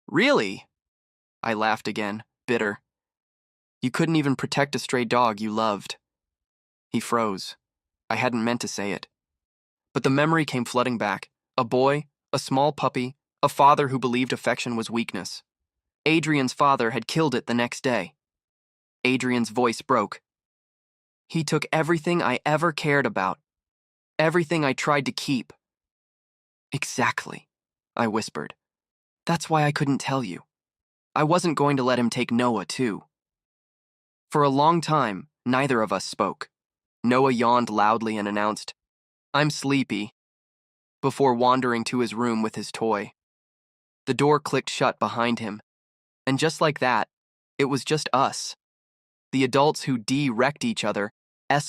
"Really?" I laughed again, bitter. "You couldn't even protect a stray dog you loved." He froze. I hadn't meant to say it. But the memory came flooding back. A boy, a small puppy, a father who believed affection was weakness. Adrian's father had killed it the next day. Adrian's voice broke. "He took everything I ever cared about. Everything I tried to keep." "Exactly," I whispered. "That's why I couldn't tell you. I wasn't going to let him take Noah, too." For a long time, neither of us spoke. Noah yawned loudly and announced, "I'm sleepy," before wandering to his room with his toy. The door clicked shut behind him, and just like that, it was just us. The adults who wrecked each other,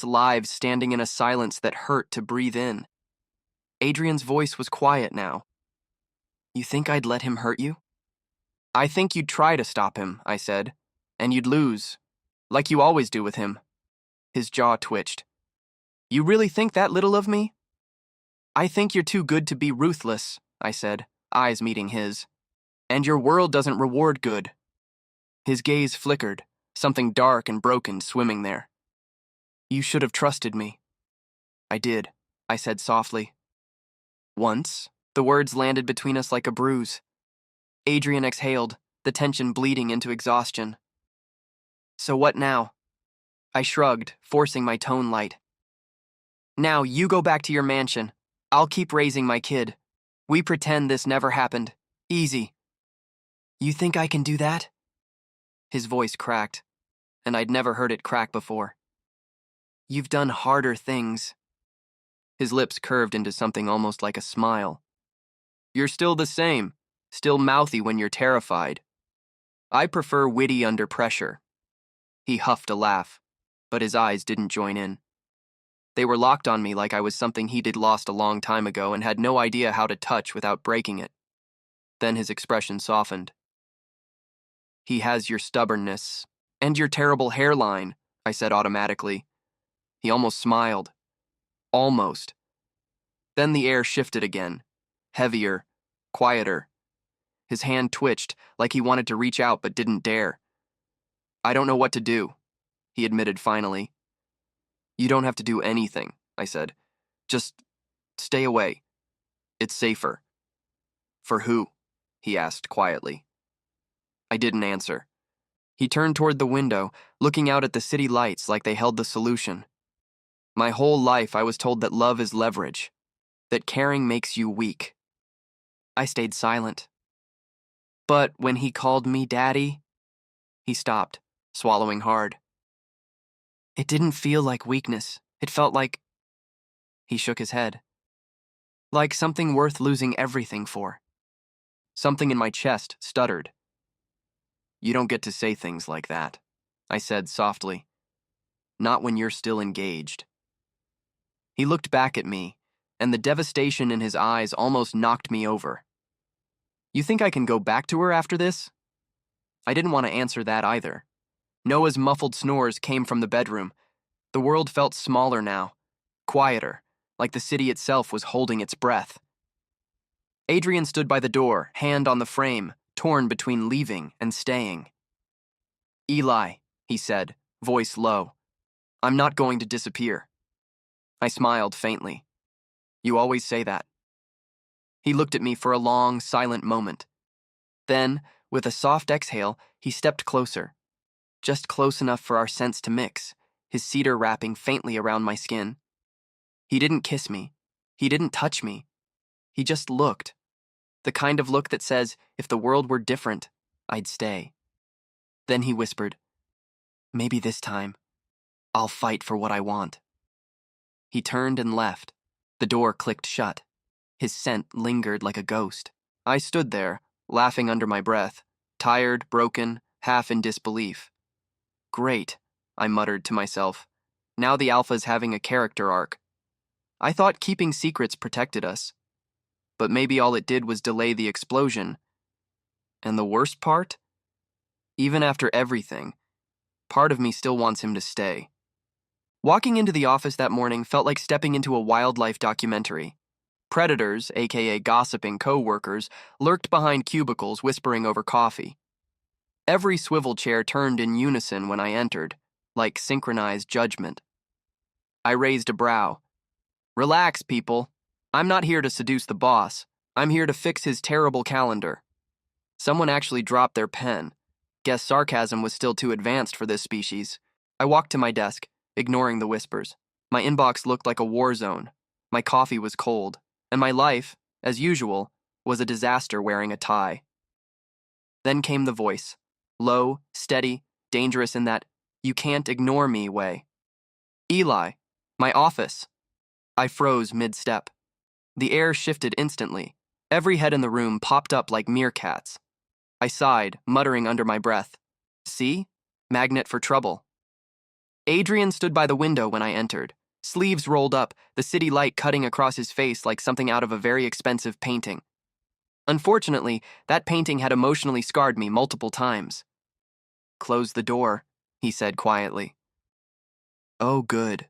lives standing in a silence that hurt to breathe in. Adrian's voice was quiet now. You think I'd let him hurt you? I think you'd try to stop him, I said, and you'd lose, like you always do with him. His jaw twitched. You really think that little of me? I think you're too good to be ruthless, I said, eyes meeting his. And your world doesn't reward good. His gaze flickered, something dark and broken swimming there. You should have trusted me. I did, I said softly. Once, the words landed between us like a bruise. Adrian exhaled, the tension bleeding into exhaustion. So what now? I shrugged, forcing my tone light. Now you go back to your mansion. I'll keep raising my kid. We pretend this never happened. Easy. You think I can do that? His voice cracked, and I'd never heard it crack before. You've done harder things. His lips curved into something almost like a smile. You're still the same, still mouthy when you're terrified. I prefer witty under pressure. He huffed a laugh, but his eyes didn't join in. They were locked on me like I was something he'd lost a long time ago and had no idea how to touch without breaking it. Then his expression softened. He has your stubbornness, and your terrible hairline, I said automatically. He almost smiled. Almost. Then the air shifted again, heavier, quieter. His hand twitched, like he wanted to reach out but didn't dare. I don't know what to do, he admitted finally. You don't have to do anything, I said. Just stay away. It's safer. For who? He asked quietly. I didn't answer. He turned toward the window, looking out at the city lights like they held the solution. My whole life I was told that love is leverage, that caring makes you weak. I stayed silent. But when he called me Daddy, he stopped, swallowing hard. It didn't feel like weakness. It felt like... He shook his head. Like something worth losing everything for. Something in my chest stuttered. You don't get to say things like that, I said softly. Not when you're still engaged. He looked back at me, and the devastation in his eyes almost knocked me over. You think I can go back to her after this? I didn't want to answer that either. Noah's muffled snores came from the bedroom. The world felt smaller now, quieter, like the city itself was holding its breath. Adrian stood by the door, hand on the frame, torn between leaving and staying. Eli, he said, voice low. I'm not going to disappear. I smiled faintly. You always say that. He looked at me for a long, silent moment. Then, with a soft exhale, he stepped closer. Just close enough for our scents to mix, his cedar wrapping faintly around my skin. He didn't kiss me. He didn't touch me. He just looked. The kind of look that says, if the world were different, I'd stay. Then he whispered, maybe this time, I'll fight for what I want. He turned and left. The door clicked shut. His scent lingered like a ghost. I stood there, laughing under my breath, tired, broken, half in disbelief. Great, I muttered to myself. Now the Alpha's having a character arc. I thought keeping secrets protected us. But maybe all it did was delay the explosion. And the worst part? Even after everything, part of me still wants him to stay. Walking into the office that morning felt like stepping into a wildlife documentary. Predators, aka gossiping co-workers, lurked behind cubicles whispering over coffee. Every swivel chair turned in unison when I entered, like synchronized judgment. I raised a brow. Relax, people. I'm not here to seduce the boss. I'm here to fix his terrible calendar. Someone actually dropped their pen. Guess sarcasm was still too advanced for this species. I walked to my desk, ignoring the whispers. My inbox looked like a war zone. My coffee was cold, and my life, as usual, was a disaster wearing a tie. Then came the voice, low, steady, dangerous in that you can't ignore me way. Eli, my office. I froze mid-step. The air shifted instantly. Every head in the room popped up like meerkats. I sighed, muttering under my breath. See? Magnet for trouble. Adrian stood by the window when I entered. Sleeves rolled up, the city light cutting across his face like something out of a very expensive painting. Unfortunately, that painting had emotionally scarred me multiple times. "Close the door," he said quietly. Oh, good.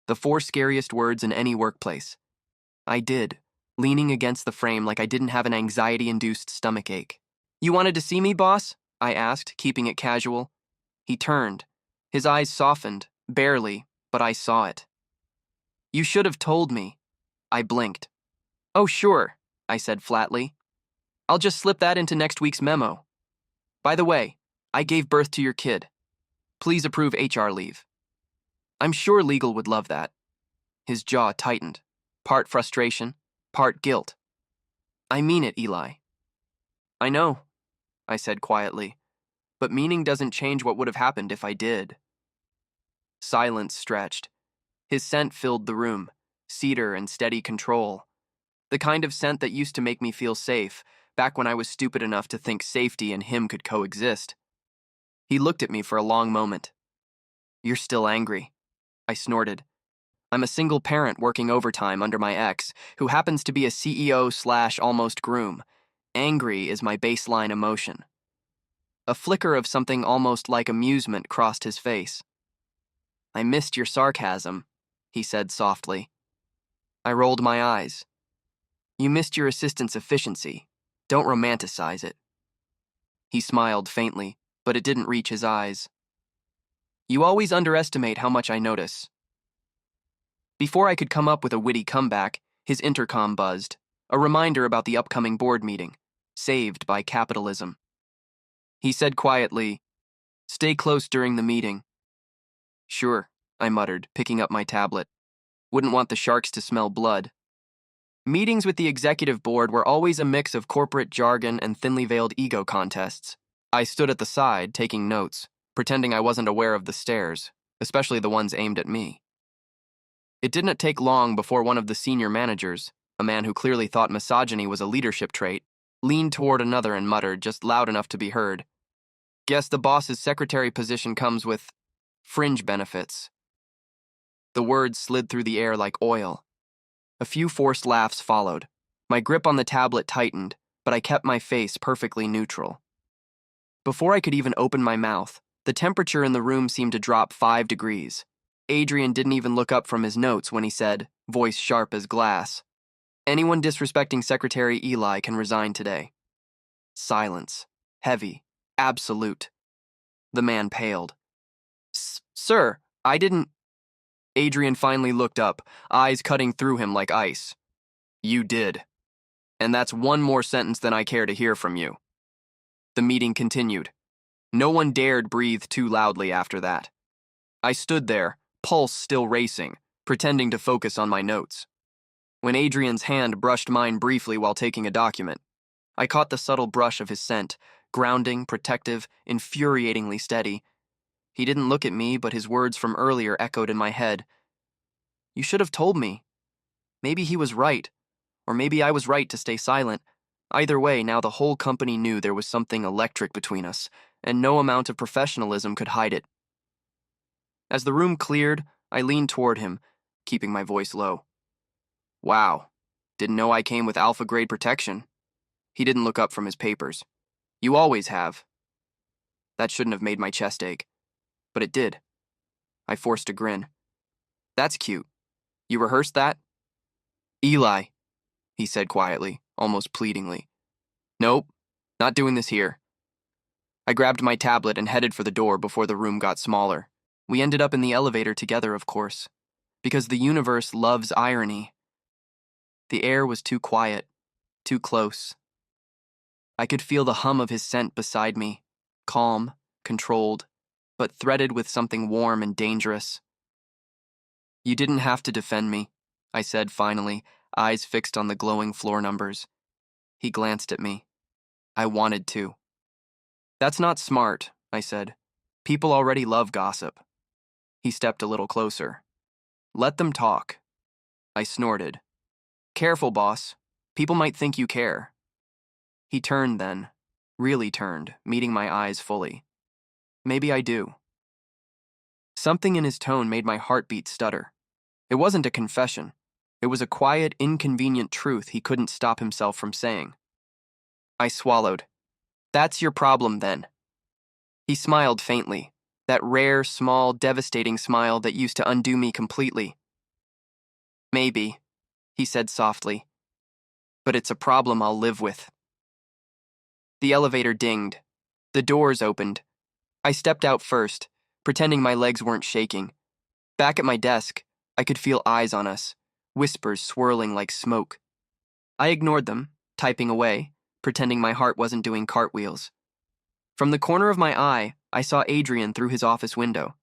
The 4 scariest words in any workplace. I did, leaning against the frame like I didn't have an anxiety-induced stomachache. "You wanted to see me, boss?" I asked, keeping it casual. He turned. His eyes softened, barely, but I saw it. "You should have told me." I blinked. "Oh, sure," I said flatly. "I'll just slip that into next week's memo. By the way, I gave birth to your kid. Please approve HR leave." I'm sure legal would love that. His jaw tightened, part frustration, part guilt. "I mean it, Eli." "I know," I said quietly, "but meaning doesn't change what would have happened if I did." Silence stretched. His scent filled the room, cedar and steady control. The kind of scent that used to make me feel safe, back when I was stupid enough to think safety and him could coexist. He looked at me for a long moment. "You're still angry," I snorted. "I'm a single parent working overtime under my ex, who happens to be a CEO/almost groom. Angry is my baseline emotion." A flicker of something almost like amusement crossed his face. "I missed your sarcasm," he said softly. I rolled my eyes. "You missed your assistant's efficiency. Don't romanticize it." He smiled faintly, but it didn't reach his eyes. "You always underestimate how much I notice." Before I could come up with a witty comeback, his intercom buzzed, a reminder about the upcoming board meeting, saved by capitalism. He said quietly, "Stay close during the meeting." "Sure," I muttered, picking up my tablet. Wouldn't want the sharks to smell blood. Meetings with the executive board were always a mix of corporate jargon and thinly veiled ego contests. I stood at the side, taking notes, pretending I wasn't aware of the stares, especially the ones aimed at me. It didn't take long before one of the senior managers, a man who clearly thought misogyny was a leadership trait, leaned toward another and muttered, just loud enough to be heard, "Guess the boss's secretary position comes with fringe benefits." The words slid through the air like oil. A few forced laughs followed. My grip on the tablet tightened, but I kept my face perfectly neutral. Before I could even open my mouth, the temperature in the room seemed to drop 5 degrees. Adrian didn't even look up from his notes when he said, voice sharp as glass, "Anyone disrespecting Secretary Eli can resign today." Silence. Heavy. Absolute. The man paled. "Sir, I didn't—" Adrian finally looked up, eyes cutting through him like ice. "You did. And that's one more sentence than I care to hear from you." The meeting continued. No one dared breathe too loudly after that. I stood there, pulse still racing, pretending to focus on my notes. When Adrian's hand brushed mine briefly while taking a document, I caught the subtle brush of his scent, grounding, protective, infuriatingly steady. He didn't look at me, but his words from earlier echoed in my head. "You should have told me." Maybe he was right, or maybe I was right to stay silent. Either way, now the whole company knew there was something electric between us, and no amount of professionalism could hide it. As the room cleared, I leaned toward him, keeping my voice low. "Wow, didn't know I came with alpha-grade protection." He didn't look up from his papers. "You always have." That shouldn't have made my chest ache, but it did. I forced a grin. "That's cute. You rehearsed that?" "Eli," he said quietly, almost pleadingly. "Nope, not doing this here." I grabbed my tablet and headed for the door before the room got smaller. We ended up in the elevator together, of course, because the universe loves irony. The air was too quiet, too close. I could feel the hum of his scent beside me, calm, controlled, but threaded with something warm and dangerous. "You didn't have to defend me," I said finally, eyes fixed on the glowing floor numbers. He glanced at me. "I wanted to." "That's not smart," I said. "People already love gossip." He stepped a little closer. "Let them talk." I snorted. "Careful, boss. People might think you care." He turned then, really turned, meeting my eyes fully. "Maybe I do." Something in his tone made my heartbeat stutter. It wasn't a confession. It was a quiet, inconvenient truth he couldn't stop himself from saying. I swallowed. That's your problem, then. He smiled faintly, that rare, small, devastating smile that used to undo me completely. Maybe, he said softly, but it's a problem I'll live with. The elevator dinged. The doors opened. I stepped out first, pretending my legs weren't shaking. Back at my desk, I could feel eyes on us, whispers swirling like smoke. I ignored them, typing away, pretending my heart wasn't doing cartwheels. From the corner of my eye, I saw Adrian through his office window.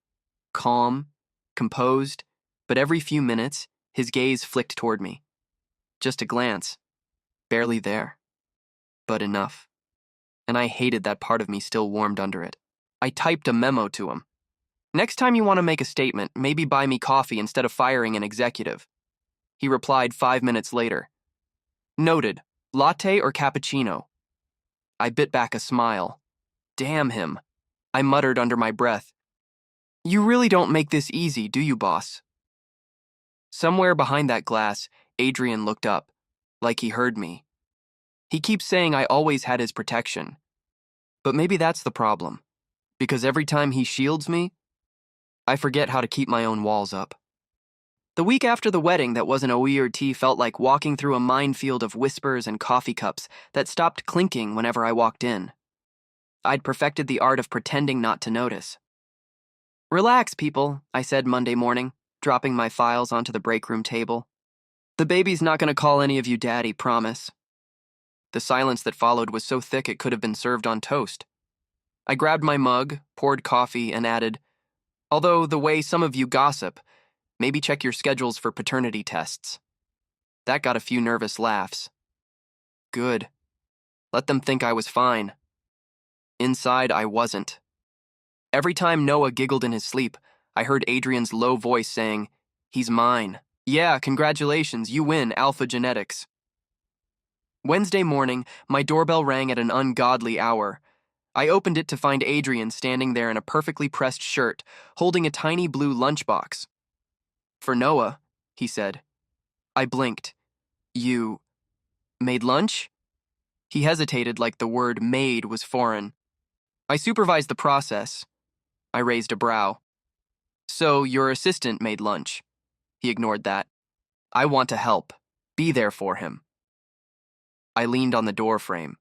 Calm, composed, but every few minutes, his gaze flicked toward me. Just a glance. Barely there. But enough. And I hated that part of me still warmed under it. I typed a memo to him. Next time you want to make a statement, maybe buy me coffee instead of firing an executive. He replied 5 minutes later. Noted, latte or cappuccino? I bit back a smile. Damn him. I muttered under my breath. You really don't make this easy, do you, boss? Somewhere behind that glass, Adrian looked up, like he heard me. He keeps saying I always had his protection. But maybe that's the problem. Because every time he shields me, I forget how to keep my own walls up. The week after the wedding that wasn't a weird tea felt like walking through a minefield of whispers and coffee cups that stopped clinking whenever I walked in. I'd perfected the art of pretending not to notice. Relax, people, I said Monday morning, dropping my files onto the break room table. The baby's not going to call any of you daddy, promise. The silence that followed was so thick it could have been served on toast. I grabbed my mug, poured coffee, and added, although the way some of you gossip, maybe check your schedules for paternity tests. That got a few nervous laughs. Good. Let them think I was fine. Inside, I wasn't. Every time Noah giggled in his sleep, I heard Adrian's low voice saying, he's mine. Yeah, congratulations, you win, Alpha Genetics. Wednesday morning, my doorbell rang at an ungodly hour. I opened it to find Adrian standing there in a perfectly pressed shirt, holding a tiny blue lunchbox. For Noah, he said. I blinked. You made lunch? He hesitated like the word made was foreign. I supervised the process. I raised a brow. So your assistant made lunch. He ignored that. I want to help. Be there for him. I leaned on the doorframe.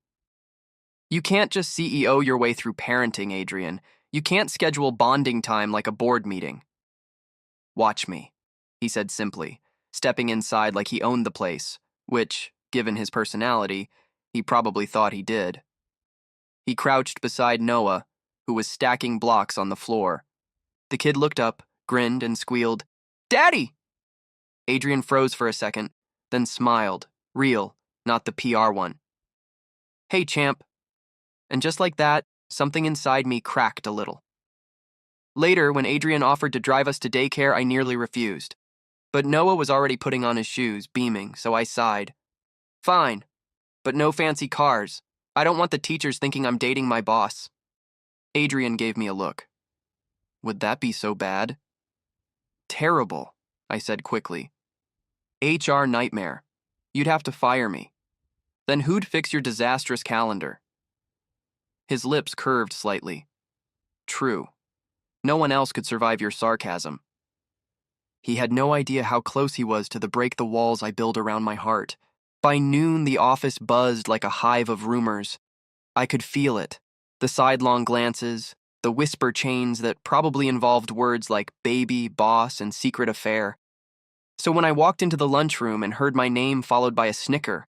You can't just CEO your way through parenting, Adrian. You can't schedule bonding time like a board meeting. Watch me, he said simply, stepping inside like he owned the place, which, given his personality, he probably thought he did. He crouched beside Noah, who was stacking blocks on the floor. The kid looked up, grinned, and squealed, Daddy! Adrian froze for a second, then smiled, real, not the PR one. Hey, champ. And just like that, something inside me cracked a little. Later, when Adrian offered to drive us to daycare, I nearly refused. But Noah was already putting on his shoes, beaming, so I sighed. Fine, but no fancy cars. I don't want the teachers thinking I'm dating my boss. Adrian gave me a look. Would that be so bad? Terrible, I said quickly. HR nightmare. You'd have to fire me. Then who'd fix your disastrous calendar? His lips curved slightly. True. No one else could survive your sarcasm. He had no idea how close he was to the break the walls I build around my heart. By noon, the office buzzed like a hive of rumors. I could feel it. The sidelong glances, the whisper chains that probably involved words like baby, boss, and secret affair. So when I walked into the lunchroom and heard my name followed by a snicker,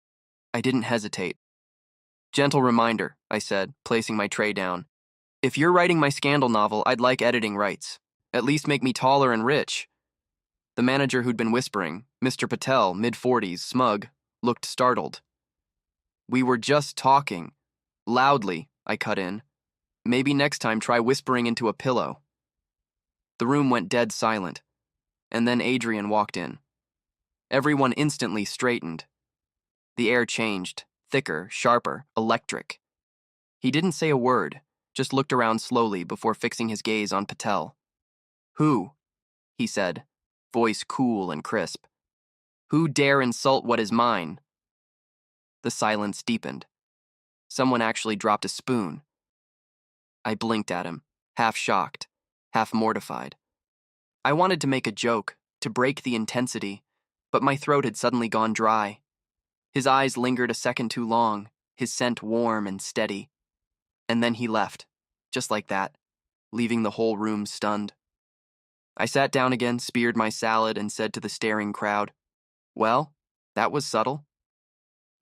I didn't hesitate. Gentle reminder, I said, placing my tray down. If you're writing my scandal novel, I'd like editing rights. At least make me taller and rich. The manager who'd been whispering, Mr. Patel, mid-40s, smug, looked startled. We were just talking. Loudly, I cut in. Maybe next time try whispering into a pillow. The room went dead silent, and then Adrian walked in. Everyone instantly straightened. The air changed, thicker, sharper, electric. He didn't say a word, just looked around slowly before fixing his gaze on Patel. Who? He said. voice cool and crisp. "Who dare insult what is mine?" The silence deepened. Someone actually dropped a spoon. I blinked at him, half shocked, half mortified. I wanted to make a joke, to break the intensity, but my throat had suddenly gone dry. His eyes lingered a second too long, his scent warm and steady. And then he left, just like that, leaving the whole room stunned. I sat down again, speared my salad, and said to the staring crowd, "Well, that was subtle."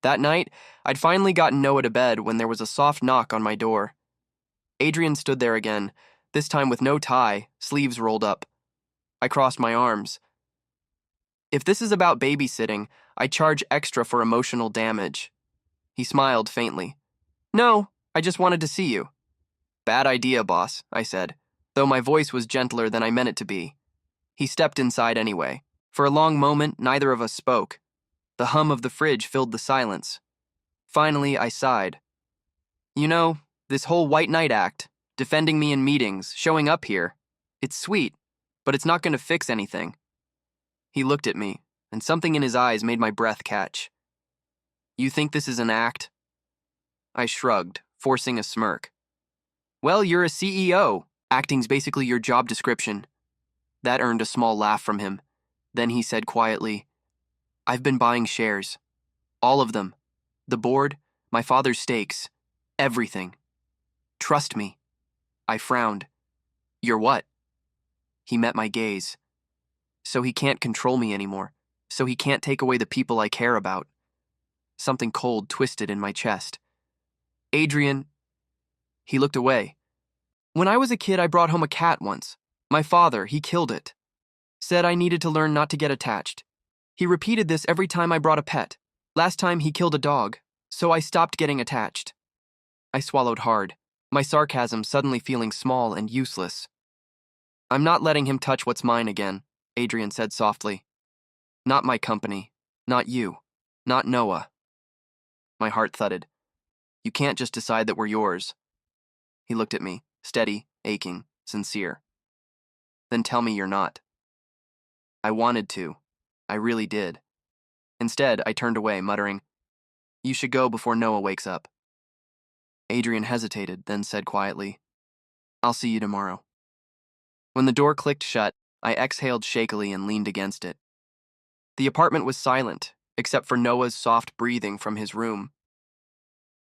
That night, I'd finally gotten Noah to bed when there was a soft knock on my door. Adrian stood there again, this time with no tie, sleeves rolled up. I crossed my arms. "If this is about babysitting, I charge extra for emotional damage." He smiled faintly. "No, I just wanted to see you." "Bad idea, boss," I said, though my voice was gentler than I meant it to be. He stepped inside anyway. For a long moment, neither of us spoke. The hum of the fridge filled the silence. Finally, I sighed. "You know, this whole white knight act, defending me in meetings, showing up here, it's sweet, but it's not going to fix anything." He looked at me, and something in his eyes made my breath catch. "You think this is an act?" I shrugged, forcing a smirk. "Well, you're a CEO. Acting's basically your job description." That earned a small laugh from him. Then he said quietly, "I've been buying shares. All of them. The board, my father's stakes, everything. Trust me." I frowned. "You're what?" He met my gaze. "So he can't control me anymore. So he can't take away the people I care about." Something cold twisted in my chest. "Adrian..." He looked away. "When I was a kid, I brought home a cat once. My father, he killed it. Said I needed to learn not to get attached. He repeated this every time I brought a pet. Last time he killed a dog, so I stopped getting attached." I swallowed hard, my sarcasm suddenly feeling small and useless. "I'm not letting him touch what's mine again," Adrian said softly. "Not my company, not you, not Noah." My heart thudded. "You can't just decide that we're yours." He looked at me, steady, aching, sincere. "Then tell me you're not." I wanted to. I really did. Instead, I turned away, muttering, "You should go before Noah wakes up." Adrian hesitated, then said quietly, "I'll see you tomorrow." When the door clicked shut, I exhaled shakily and leaned against it. The apartment was silent, except for Noah's soft breathing from his room.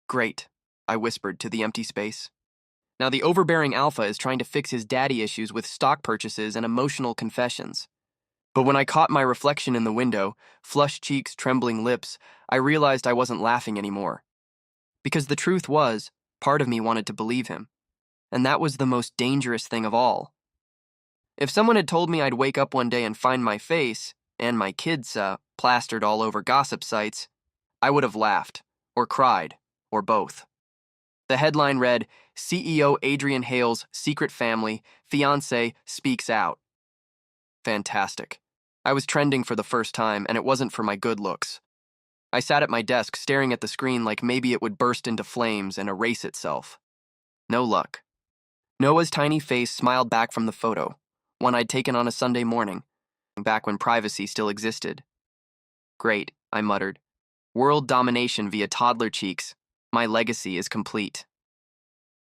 "Great," I whispered to the empty space. "Now the overbearing alpha is trying to fix his daddy issues with stock purchases and emotional confessions." But when I caught my reflection in the window, flushed cheeks, trembling lips, I realized I wasn't laughing anymore. Because the truth was, part of me wanted to believe him. And that was the most dangerous thing of all. If someone had told me I'd wake up one day and find my face, and my kids, plastered all over gossip sites, I would have laughed, or cried, or both. The headline read, "CEO Adrian Hale's secret family, fiancé speaks out." Fantastic. I was trending for the first time, and it wasn't for my good looks. I sat at my desk staring at the screen like maybe it would burst into flames and erase itself. No luck. Noah's tiny face smiled back from the photo, one I'd taken on a Sunday morning, back when privacy still existed. "Great," I muttered. "World domination via toddler cheeks. My legacy is complete."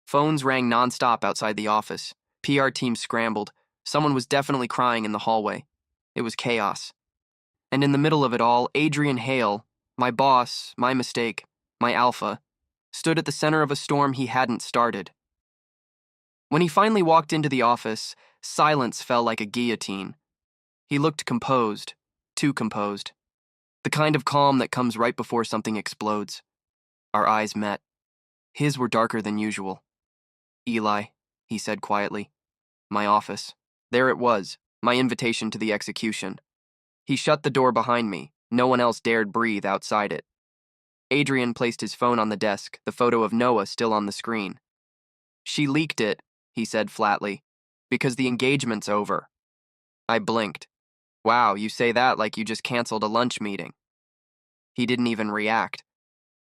Phones rang nonstop outside the office. PR team scrambled. Someone was definitely crying in the hallway. It was chaos. And in the middle of it all, Adrian Hale, my boss, my mistake, my alpha, stood at the center of a storm he hadn't started. When he finally walked into the office, silence fell like a guillotine. He looked composed, too composed. The kind of calm that comes right before something explodes. Our eyes met. His were darker than usual. "Eli," he said quietly. "My office." There it was, my invitation to the execution. He shut the door behind me. No one else dared breathe outside it. Adrian placed his phone on the desk, the photo of Noah still on the screen. "She leaked it," he said flatly, "because the engagement's over." I blinked. "Wow, you say that like you just canceled a lunch meeting." He didn't even react.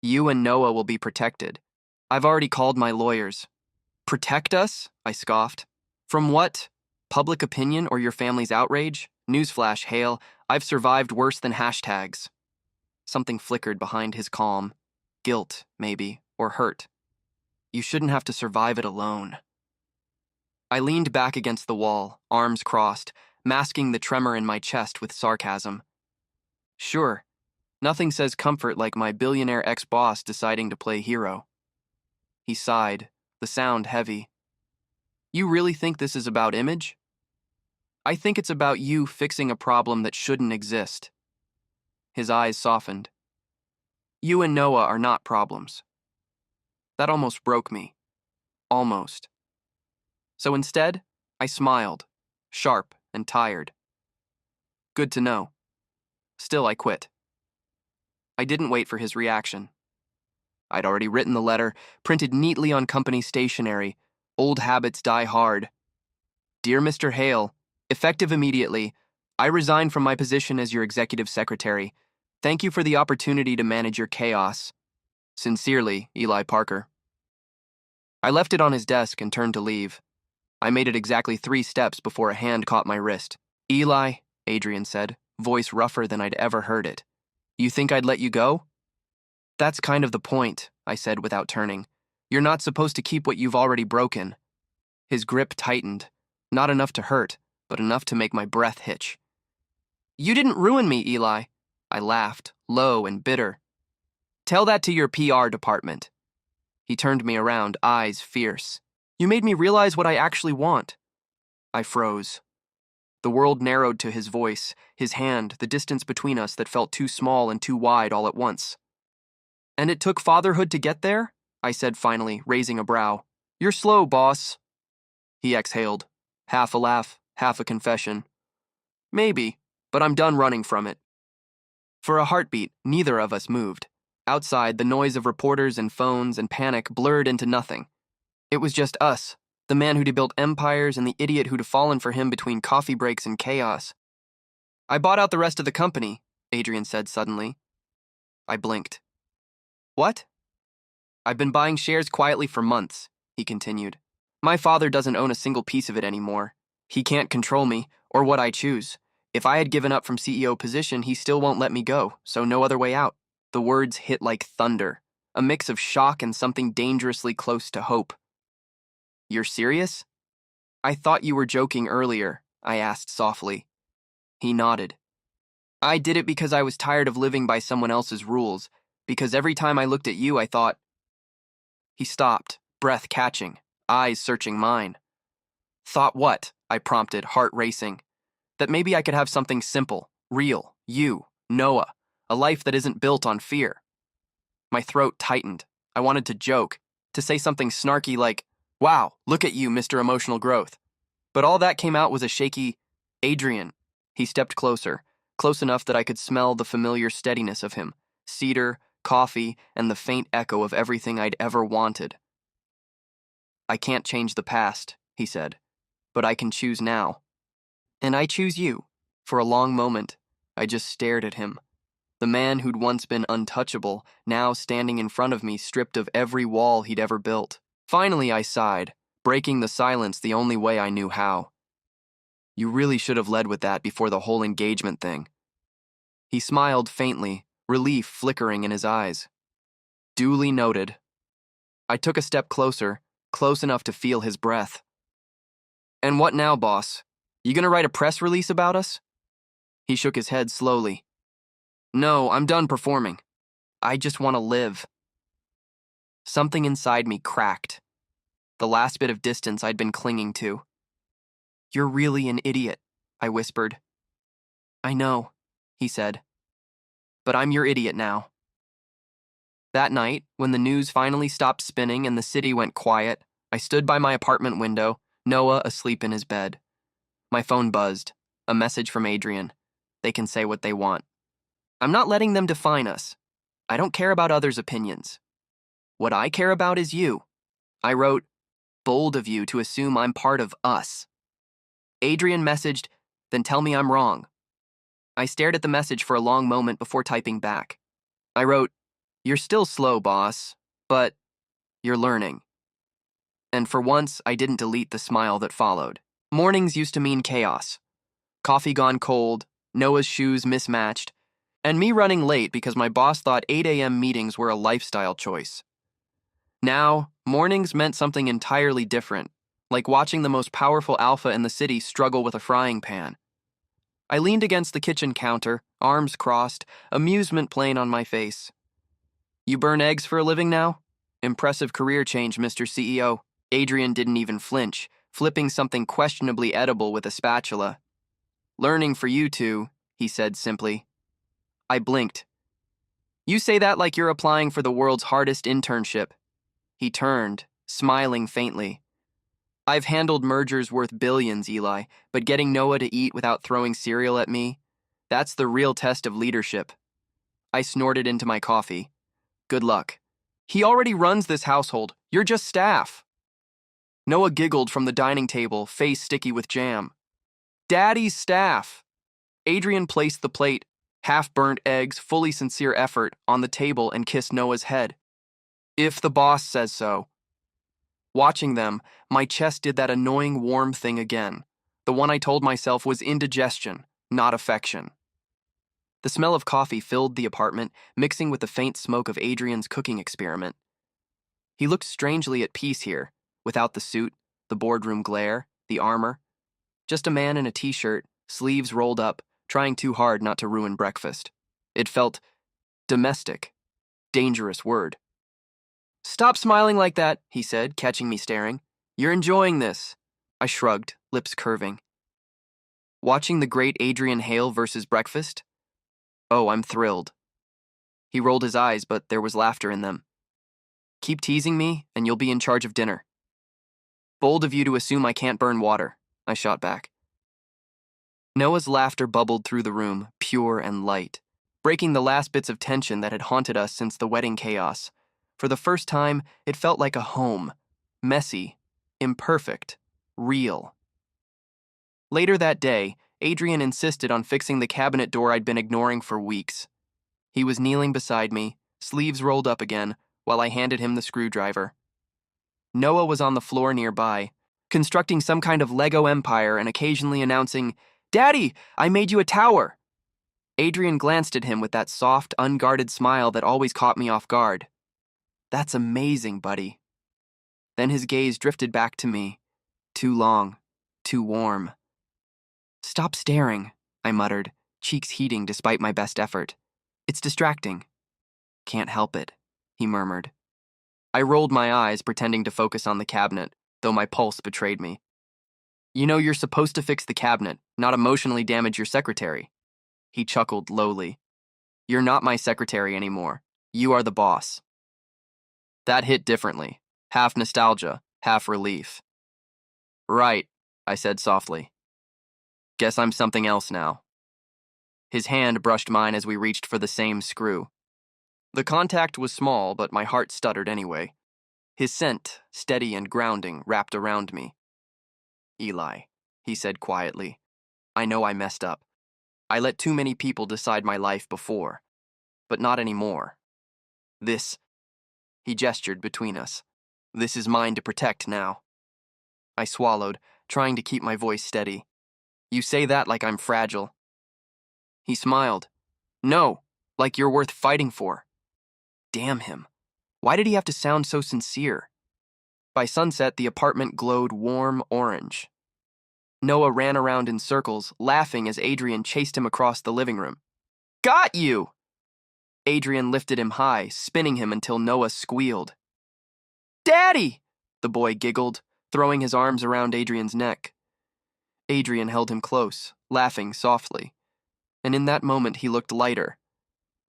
"You and Noah will be protected. I've already called my lawyers." "Protect us?" I scoffed. "From what? Public opinion or your family's outrage?" Newsflash, Hale, I've survived worse than hashtags. Something flickered behind his calm. Guilt, maybe, or hurt. You shouldn't have to survive it alone. I leaned back against the wall, arms crossed, masking the tremor in my chest with sarcasm. Sure, nothing says comfort like my billionaire ex-boss deciding to play hero. He sighed, the sound heavy. You really think this is about image? I think it's about you fixing a problem that shouldn't exist. His eyes softened. You and Noah are not problems. That almost broke me. Almost. So instead, I smiled, sharp and tired. Good to know. Still, I quit. I didn't wait for his reaction. I'd already written the letter, printed neatly on company stationery. Old habits die hard. Dear Mr. Hale, effective immediately, I resign from my position as your executive secretary. Thank you for the opportunity to manage your chaos. Sincerely, Eli Parker. I left it on his desk and turned to leave. I made it exactly 3 steps before a hand caught my wrist. Eli, Adrian said, voice rougher than I'd ever heard it. You think I'd let you go? That's kind of the point, I said without turning. You're not supposed to keep what you've already broken. His grip tightened, not enough to hurt, but enough to make my breath hitch. You didn't ruin me, Eli. I laughed, low and bitter. Tell that to your PR department. He turned me around, eyes fierce. You made me realize what I actually want. I froze. The world narrowed to his voice, his hand, the distance between us that felt too small and too wide all at once. And it took fatherhood to get there? I said finally, raising a brow. You're slow, boss. He exhaled, half a laugh, half a confession. Maybe, but I'm done running from it. For a heartbeat, neither of us moved. Outside, the noise of reporters and phones and panic blurred into nothing. It was just us, the man who'd built empires and the idiot who'd fallen for him between coffee breaks and chaos. I bought out the rest of the company, Adrian said suddenly. I blinked. What? I've been buying shares quietly for months, he continued. My father doesn't own a single piece of it anymore. He can't control me, or what I choose. If I had given up from CEO position, he still won't let me go, so no other way out. The words hit like thunder, a mix of shock and something dangerously close to hope. You're serious? I thought you were joking earlier, I asked softly. He nodded. I did it because I was tired of living by someone else's rules, because every time I looked at you, I thought... He stopped, breath catching, eyes searching mine. Thought what? I prompted, heart racing. That maybe I could have something simple, real, you, Noah, a life that isn't built on fear. My throat tightened. I wanted to joke, to say something snarky like, wow, look at you, Mr. Emotional Growth. But all that came out was a shaky, Adrian. He stepped closer, close enough that I could smell the familiar steadiness of him, cedar, coffee, and the faint echo of everything I'd ever wanted. I can't change the past, he said, but I can choose now. And I choose you. For a long moment, I just stared at him. The man who'd once been untouchable, now standing in front of me, stripped of every wall he'd ever built. Finally, I sighed, breaking the silence the only way I knew how. You really should have led with that before the whole engagement thing. He smiled faintly, relief flickering in his eyes. Duly noted. I took a step closer, close enough to feel his breath. And what now, boss? You gonna write a press release about us? He shook his head slowly. No, I'm done performing. I just want to live. Something inside me cracked. The last bit of distance I'd been clinging to. You're really an idiot, I whispered. I know, he said. But I'm your idiot now. That night, when the news finally stopped spinning and the city went quiet, I stood by my apartment window, Noah asleep in his bed. My phone buzzed. A message from Adrian. They can say what they want. I'm not letting them define us. I don't care about others' opinions. What I care about is you. I wrote, bold of you to assume I'm part of us. Adrian messaged, then tell me I'm wrong. I stared at the message for a long moment before typing back. I wrote, you're still slow, boss, but you're learning. And for once, I didn't delete the smile that followed. Mornings used to mean chaos. coffee gone cold, Noah's shoes mismatched, and me running late because my boss thought 8 a.m. meetings were a lifestyle choice. Now, mornings meant something entirely different, like watching the most powerful alpha in the city struggle with a frying pan. I leaned against the kitchen counter, arms crossed, amusement plain on my face. You burn eggs for a living now? Impressive career change, Mr. CEO. Adrian didn't even flinch, flipping something questionably edible with a spatula. Learning for you two, he said simply. I blinked. You say that like you're applying for the world's hardest internship. He turned, smiling faintly. I've handled mergers worth billions, Eli, but getting Noah to eat without throwing cereal at me, that's the real test of leadership. I snorted into my coffee. Good luck. He already runs this household. You're just staff. Noah giggled from the dining table, face sticky with jam. Daddy's staff. Adrian placed the plate, half-burnt eggs, fully sincere effort, on the table and kissed Noah's head. If the boss says so. Watching them, my chest did that annoying warm thing again. The one I told myself was indigestion, not affection. The smell of coffee filled the apartment, mixing with the faint smoke of Adrian's cooking experiment. He looked strangely at peace here, without the suit, the boardroom glare, the armor. Just a man in a t-shirt, sleeves rolled up, trying too hard not to ruin breakfast. It felt domestic. Dangerous word. Stop smiling like that, he said, catching me staring. You're enjoying this. I shrugged, lips curving. Watching the great Adrian Hale versus breakfast? Oh, I'm thrilled. He rolled his eyes, but there was laughter in them. Keep teasing me, and you'll be in charge of dinner. Bold of you to assume I can't burn water, I shot back. Noah's laughter bubbled through the room, pure and light, breaking the last bits of tension that had haunted us since the wedding chaos. For the first time, it felt like a home. Messy, imperfect, real. Later that day, Adrian insisted on fixing the cabinet door I'd been ignoring for weeks. He was kneeling beside me, sleeves rolled up again, while I handed him the screwdriver. Noah was on the floor nearby, constructing some kind of Lego empire and occasionally announcing, "Daddy, I made you a tower." Adrian glanced at him with that soft, unguarded smile that always caught me off guard. That's amazing, buddy. Then his gaze drifted back to me. Too long, too warm. Stop staring, I muttered, cheeks heating despite my best effort. It's distracting. Can't help it, he murmured. I rolled my eyes, pretending to focus on the cabinet, though my pulse betrayed me. You know you're supposed to fix the cabinet, not emotionally damage your secretary. He chuckled lowly. You're not my secretary anymore. You are the boss. That hit differently, half nostalgia, half relief. Right, I said softly. Guess I'm something else now. His hand brushed mine as we reached for the same screw. The contact was small, but my heart stuttered anyway. His scent, steady and grounding, wrapped around me. Eli, he said quietly, I know I messed up. I let too many people decide my life before, but not anymore. This, he gestured between us. This is mine to protect now. I swallowed, trying to keep my voice steady. You say that like I'm fragile. He smiled. No, like you're worth fighting for. Damn him. Why did he have to sound so sincere? By sunset, the apartment glowed warm orange. Noah ran around in circles, laughing as Adrian chased him across the living room. Got you! Adrian lifted him high, spinning him until Noah squealed. Daddy! The boy giggled, throwing his arms around Adrian's neck. Adrian held him close, laughing softly. And in that moment he looked lighter,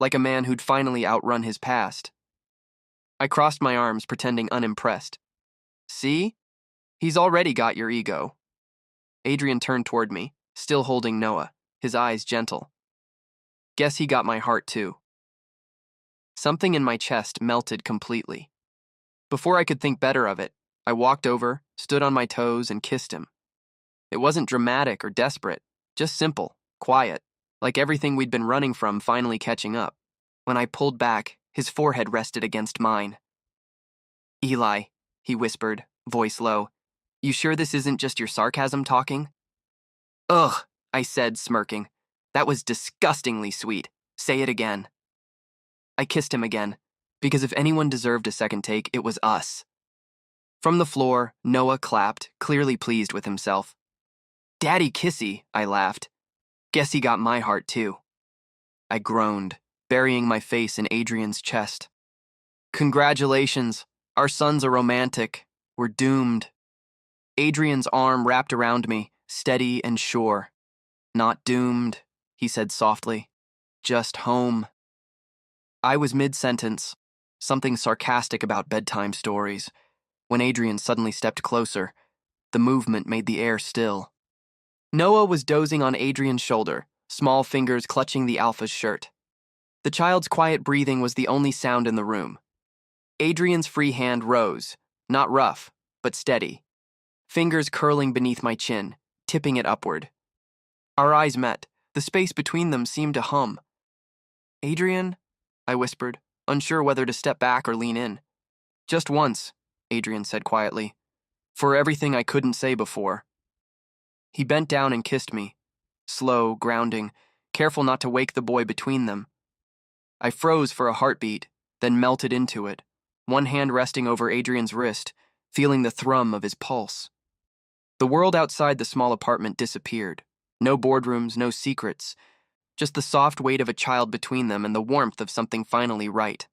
like a man who'd finally outrun his past. I crossed my arms, pretending unimpressed. See? He's already got your ego. Adrian turned toward me, still holding Noah, his eyes gentle. Guess he got my heart too. Something in my chest melted completely. Before I could think better of it, I walked over, stood on my toes, and kissed him. It wasn't dramatic or desperate, just simple, quiet, like everything we'd been running from finally catching up. When I pulled back, his forehead rested against mine. Eli, he whispered, voice low, you sure this isn't just your sarcasm talking? Ugh, I said, smirking. That was disgustingly sweet. Say it again. I kissed him again, because if anyone deserved a second take, it was us. From the floor, Noah clapped, clearly pleased with himself. Daddy Kissy, I laughed. Guess he got my heart too. I groaned, burying my face in Adrian's chest. Congratulations, our sons are romantic. We're doomed. Adrian's arm wrapped around me, steady and sure. Not doomed, he said softly. Just home. I was mid-sentence, something sarcastic about bedtime stories, when Adrian suddenly stepped closer. The movement made the air still. Noah was dozing on Adrian's shoulder, small fingers clutching the alpha's shirt. The child's quiet breathing was the only sound in the room. Adrian's free hand rose, not rough, but steady, fingers curling beneath my chin, tipping it upward. Our eyes met. The space between them seemed to hum. Adrian, I whispered, unsure whether to step back or lean in. Just once, Adrian said quietly, for everything I couldn't say before. He bent down and kissed me, slow, grounding, careful not to wake the boy between them. I froze for a heartbeat, then melted into it, one hand resting over Adrian's wrist, feeling the thrum of his pulse. The world outside the small apartment disappeared. No boardrooms, no secrets, just the soft weight of a child between them and the warmth of something finally right.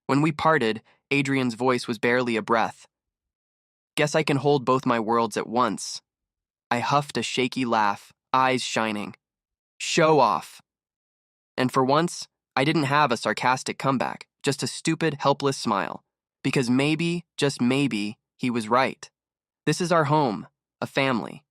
When we parted, Adrian's voice was barely a breath. Guess I can hold both my worlds at once. I huffed a shaky laugh, eyes shining. Show off. And for once, I didn't have a sarcastic comeback, just a stupid, helpless smile. Because maybe, just maybe, he was right. This is our home, a family.